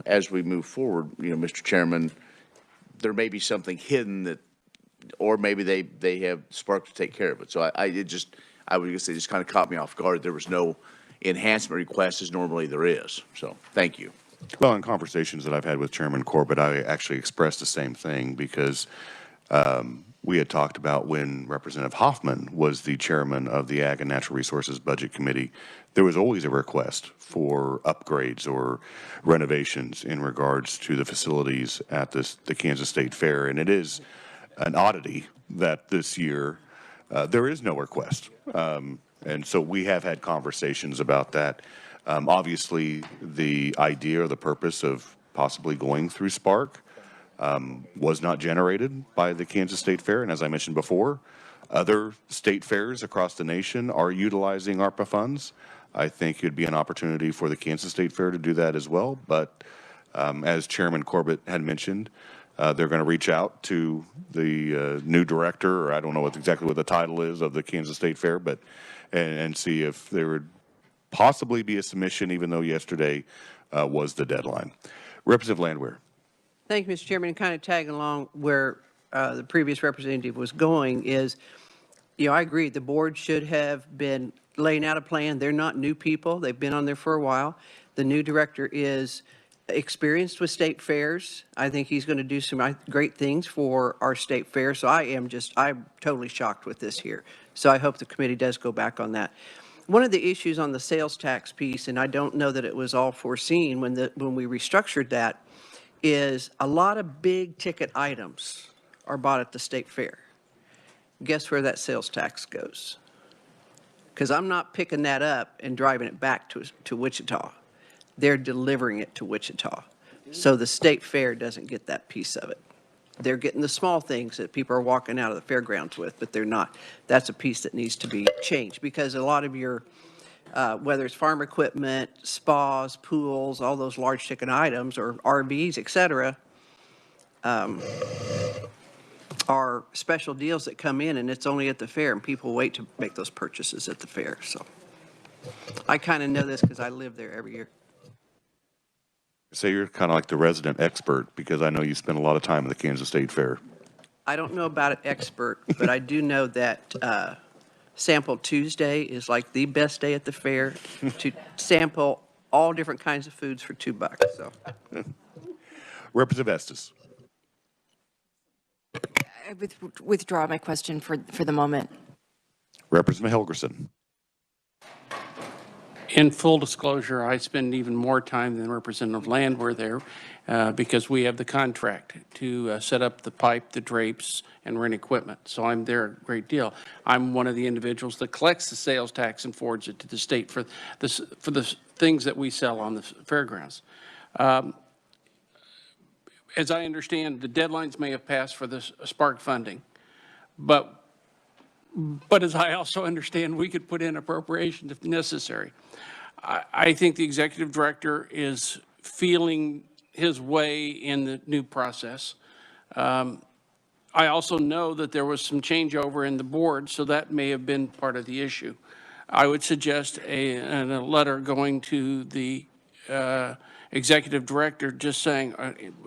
as we move forward, Mr. Chairman, there may be something hidden that, or maybe they have spark to take care of it. So I would just say, just kind of caught me off guard. There was no enhancement request as normally there is. So thank you. Well, in conversations that I've had with Chairman Corbett, I actually expressed the same thing, because we had talked about when Representative Hoffman was the chairman of the Ag and Natural Resources Budget Committee, there was always a request for upgrades or renovations in regards to the facilities at the Kansas State Fair. And it is an oddity that this year there is no request. And so we have had conversations about that. Obviously, the idea or the purpose of possibly going through Spark was not generated by the Kansas State Fair. And as I mentioned before, other state fairs across the nation are utilizing ARPA funds. I think it'd be an opportunity for the Kansas State Fair to do that as well. But as Chairman Corbett had mentioned, they're going to reach out to the new director, or I don't know exactly what the title is of the Kansas State Fair, but and see if there would possibly be a submission, even though yesterday was the deadline. Representative Landwehr. Thank you, Mr. Chairman. Kind of tagging along where the previous representative was going is, I agree, the board should have been laying out a plan. They're not new people. They've been on there for a while. The new director is experienced with state fairs. I think he's going to do some great things for our state fair. So I'm totally shocked with this here. So I hope the committee does go back on that. One of the issues on the sales tax piece, and I don't know that it was all foreseen when we restructured that, is a lot of big ticket items are bought at the state fair. Guess where that sales tax goes? Because I'm not picking that up and driving it back to Wichita. They're delivering it to Wichita. So the state fair doesn't get that piece of it. They're getting the small things that people are walking out of the fairgrounds with, but they're not. That's a piece that needs to be changed, because a lot of your, whether it's farm equipment, spas, pools, all those large ticket items, or RVs, et cetera, are special deals that come in, and it's only at the fair, and people wait to make those purchases at the fair. So I kind of know this because I live there every year. So you're kind of like the resident expert, because I know you spend a lot of time at the Kansas State Fair. I don't know about an expert, but I do know that Sample Tuesday is like the best day at the fair to sample all different kinds of foods for $2. So, Representative Estes. I withdraw my question for the moment. Representative Helgerson. In full disclosure, I spend even more time than Representative Landwehr there because we have the contract to set up the pipe, the drapes, and rent equipment. So I'm there a great deal. I'm one of the individuals that collects the sales tax and forwards it to the state for the things that we sell on the fairgrounds. As I understand, the deadlines may have passed for this Spark funding, but as I also understand, we could put in appropriations if necessary. I think the executive director is feeling his way in the new process. I also know that there was some changeover in the board, so that may have been part of the issue. I would suggest a letter going to the executive director just saying,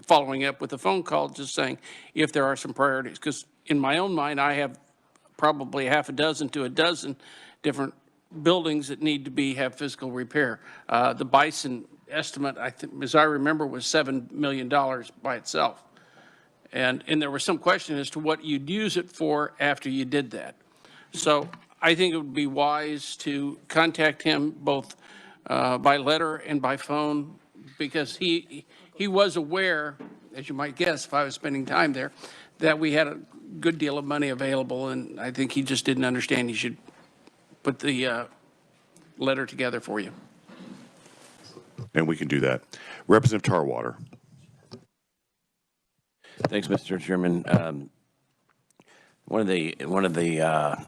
following up with a phone call, just saying if there are some priorities. Because in my own mind, I have probably half a dozen to a dozen different buildings that need to have physical repair. The Bison estimate, I think, as I remember, was $7 million by itself. And there was some question as to what you'd use it for after you did that. So I think it would be wise to contact him both by letter and by phone, because he was aware, as you might guess if I was spending time there, that we had a good deal of money available, and I think he just didn't understand he should put the letter together for you. And we can do that. Representative Tarwater. Thanks, Mr. Chairman. One of the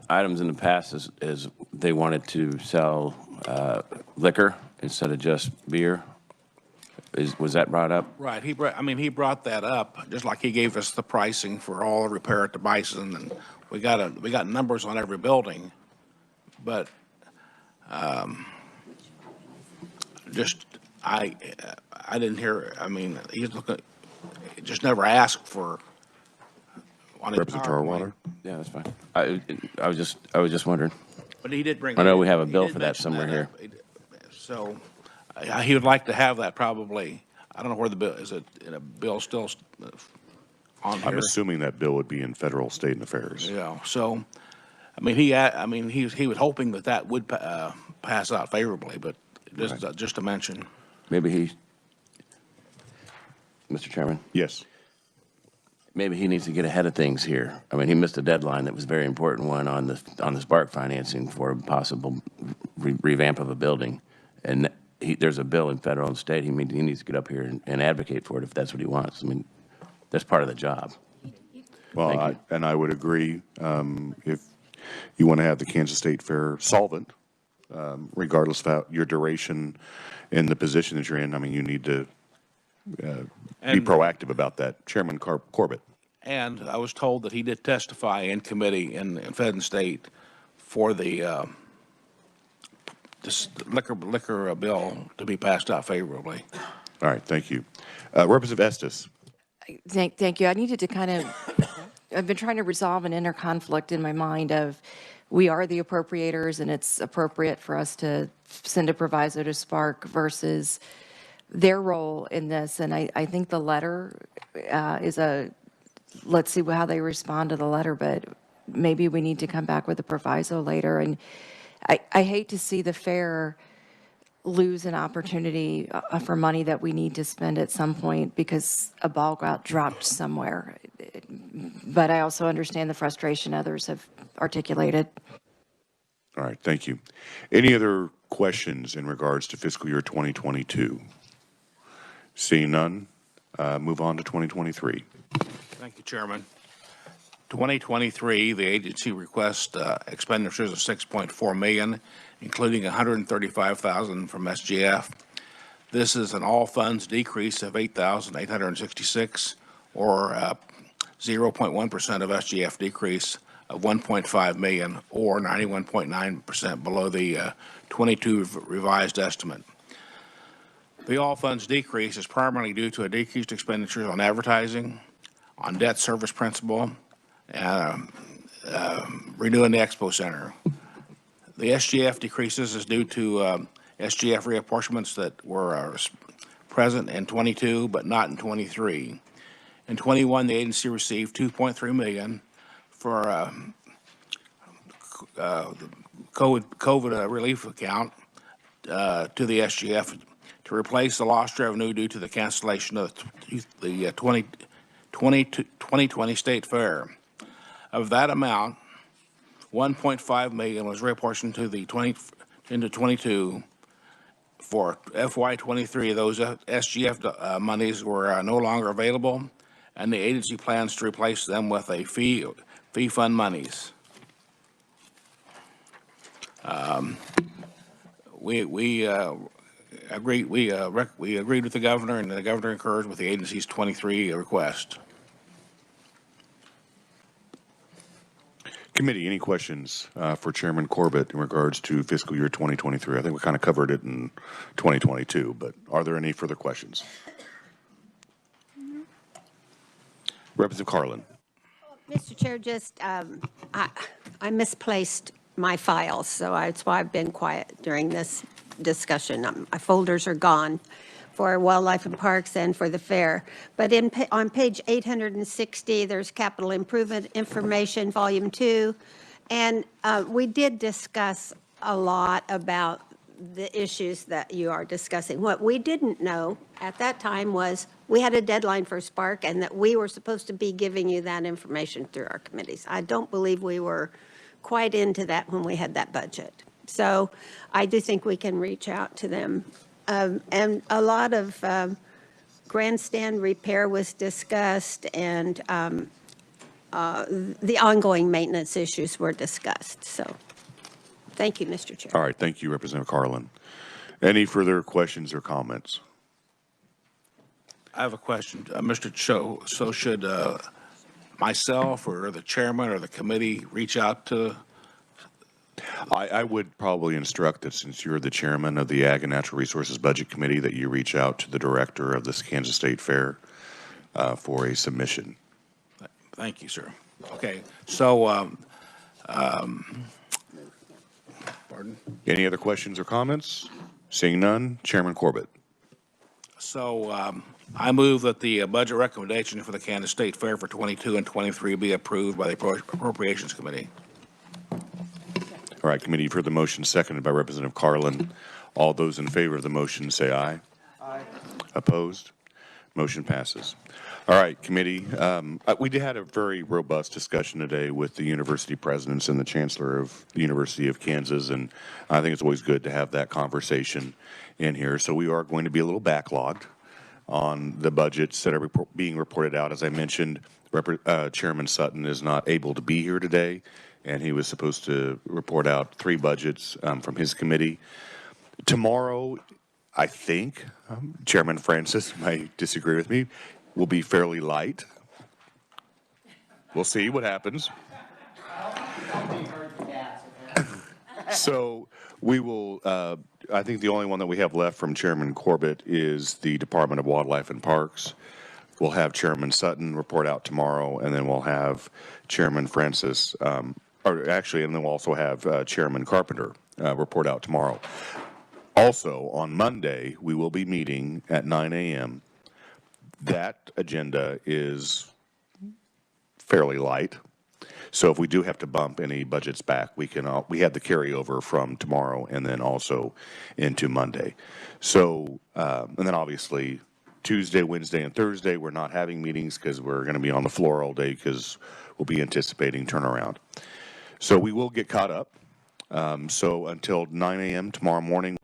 items in the past is they wanted to sell liquor instead of just beer. Was that brought up? Right. He brought that up, just like he gave us the pricing for all the repair at the Bison, and we got numbers on every building, but I didn't hear. I mean, he's looking. Just never asked for. Representative Tarwater. Yeah, that's fine. I was just wondering. But he did bring. I know we have a bill for that somewhere here. So he would like to have that probably. I don't know where the bill is. It in a bill still on here? I'm assuming that bill would be in federal, state, and affairs. Yeah. So, he was hoping that would pass out favorably, but just to mention. Maybe Mr. Chairman? Yes. Maybe he needs to get ahead of things here. I mean, he missed a deadline that was a very important one on the spark financing for a possible revamp of a building. And there's a bill in federal and state. He needs to get up here and advocate for it if that's what he wants. I mean, that's part of the job. Well, I would agree. If you want to have the Kansas State Fair solvent, regardless of your duration in the position that you're in, I mean, you need to be proactive about that. Chairman Corbett. And I was told that he did testify in committee in Fed and State for the this liquor bill to be passed out favorably. All right, thank you. Representative Estes. Thank you. I needed to I've been trying to resolve an inner conflict in my mind of we are the appropriators and it's appropriate for us to send a proviso to Spark versus their role in this. And I think the letter is let's see how they respond to the letter, but maybe we need to come back with a proviso later. And I hate to see the fair lose an opportunity for money that we need to spend at some point because a ball got dropped somewhere. But I also understand the frustration others have articulated. All right, thank you. Any other questions in regards to fiscal year 2022? Seeing none, move on to 2023. Thank you, Chairman. 2023, the agency requests expenditures of $6.4 million, including $135,000 from SGF. This is an all funds decrease of $8,866, or 0.1% of SGF decrease of $1.5 million, or 91.9% below the 22 revised estimate. The all funds decrease is primarily due to a decreased expenditures on advertising, on debt service principal, renewing the Expo Center. The SGF decreases is due to SGF reapportionments that were present in 22 but not in 23. In 21, the agency received $2.3 million for the COVID relief account to the SGF to replace the lost revenue due to the cancellation of the 2020 State Fair. Of that amount, $1.5 million was reapportioned to the into 22. For FY23, those SGF monies were no longer available, and the agency plans to replace them with a fee fund monies. We agreed with the governor, and the governor concurs with the agency's 23 request. Committee, any questions for Chairman Corbett in regards to fiscal year 2023? I think we kind of covered it in 2022, but are there any further questions? Representative Carlin. Mr. Chair, just, I misplaced my files, so that's why I've been quiet during this discussion. My folders are gone for Wildlife and Parks and for the fair. But on page 860, there's capital improvement information, volume 2. And we did discuss a lot about the issues that you are discussing. What we didn't know at that time was we had a deadline for Spark and that we were supposed to be giving you that information through our committees. I don't believe we were quite into that when we had that budget. So I do think we can reach out to them. And a lot of grandstand repair was discussed, and the ongoing maintenance issues were discussed. So thank you, Mr. Chair. All right, thank you, Representative Carlin. Any further questions or comments? I have a question, Mr. Cho. So should myself or the chairman or the committee reach out to? I would probably instruct that since you're the chairman of the Ag and Natural Resources Budget Committee, that you reach out to the director of this Kansas State Fair for a submission. Thank you, sir. Okay, so, pardon? Any other questions or comments? Seeing none, Chairman Corbett. So I move that the budget recommendation for the Kansas State Fair for 22 and 23 be approved by the Appropriations Committee. All right, committee, you've heard the motion seconded by Representative Carlin. All those in favor of the motion say aye. Aye. Opposed? Motion passes. All right, committee, we had a very robust discussion today with the university presidents and the chancellor of the University of Kansas, and I think it's always good to have that conversation in here. So we are going to be a little backlogged on the budgets that are being reported out. As I mentioned, Chairman Sutton is not able to be here today, and he was supposed to report out 3 budgets from his committee. Tomorrow, I think, Chairman Francis might disagree with me, will be fairly light. We'll see what happens. So we will, I think the only one that we have left from Chairman Corbett is the Department of Wildlife and Parks. We'll have Chairman Sutton report out tomorrow, and then we'll have Chairman Francis, and then we'll also have Chairman Carpenter report out tomorrow. Also, on Monday, we will be meeting at 9 a.m. That agenda is fairly light. So if we do have to bump any budgets back, we have the carryover from tomorrow and then also into Monday. So, and then obviously Tuesday, Wednesday, and Thursday, we're not having meetings because we're going to be on the floor all day because we'll be anticipating turnaround. So we will get caught up. So until 9 a.m. tomorrow morning.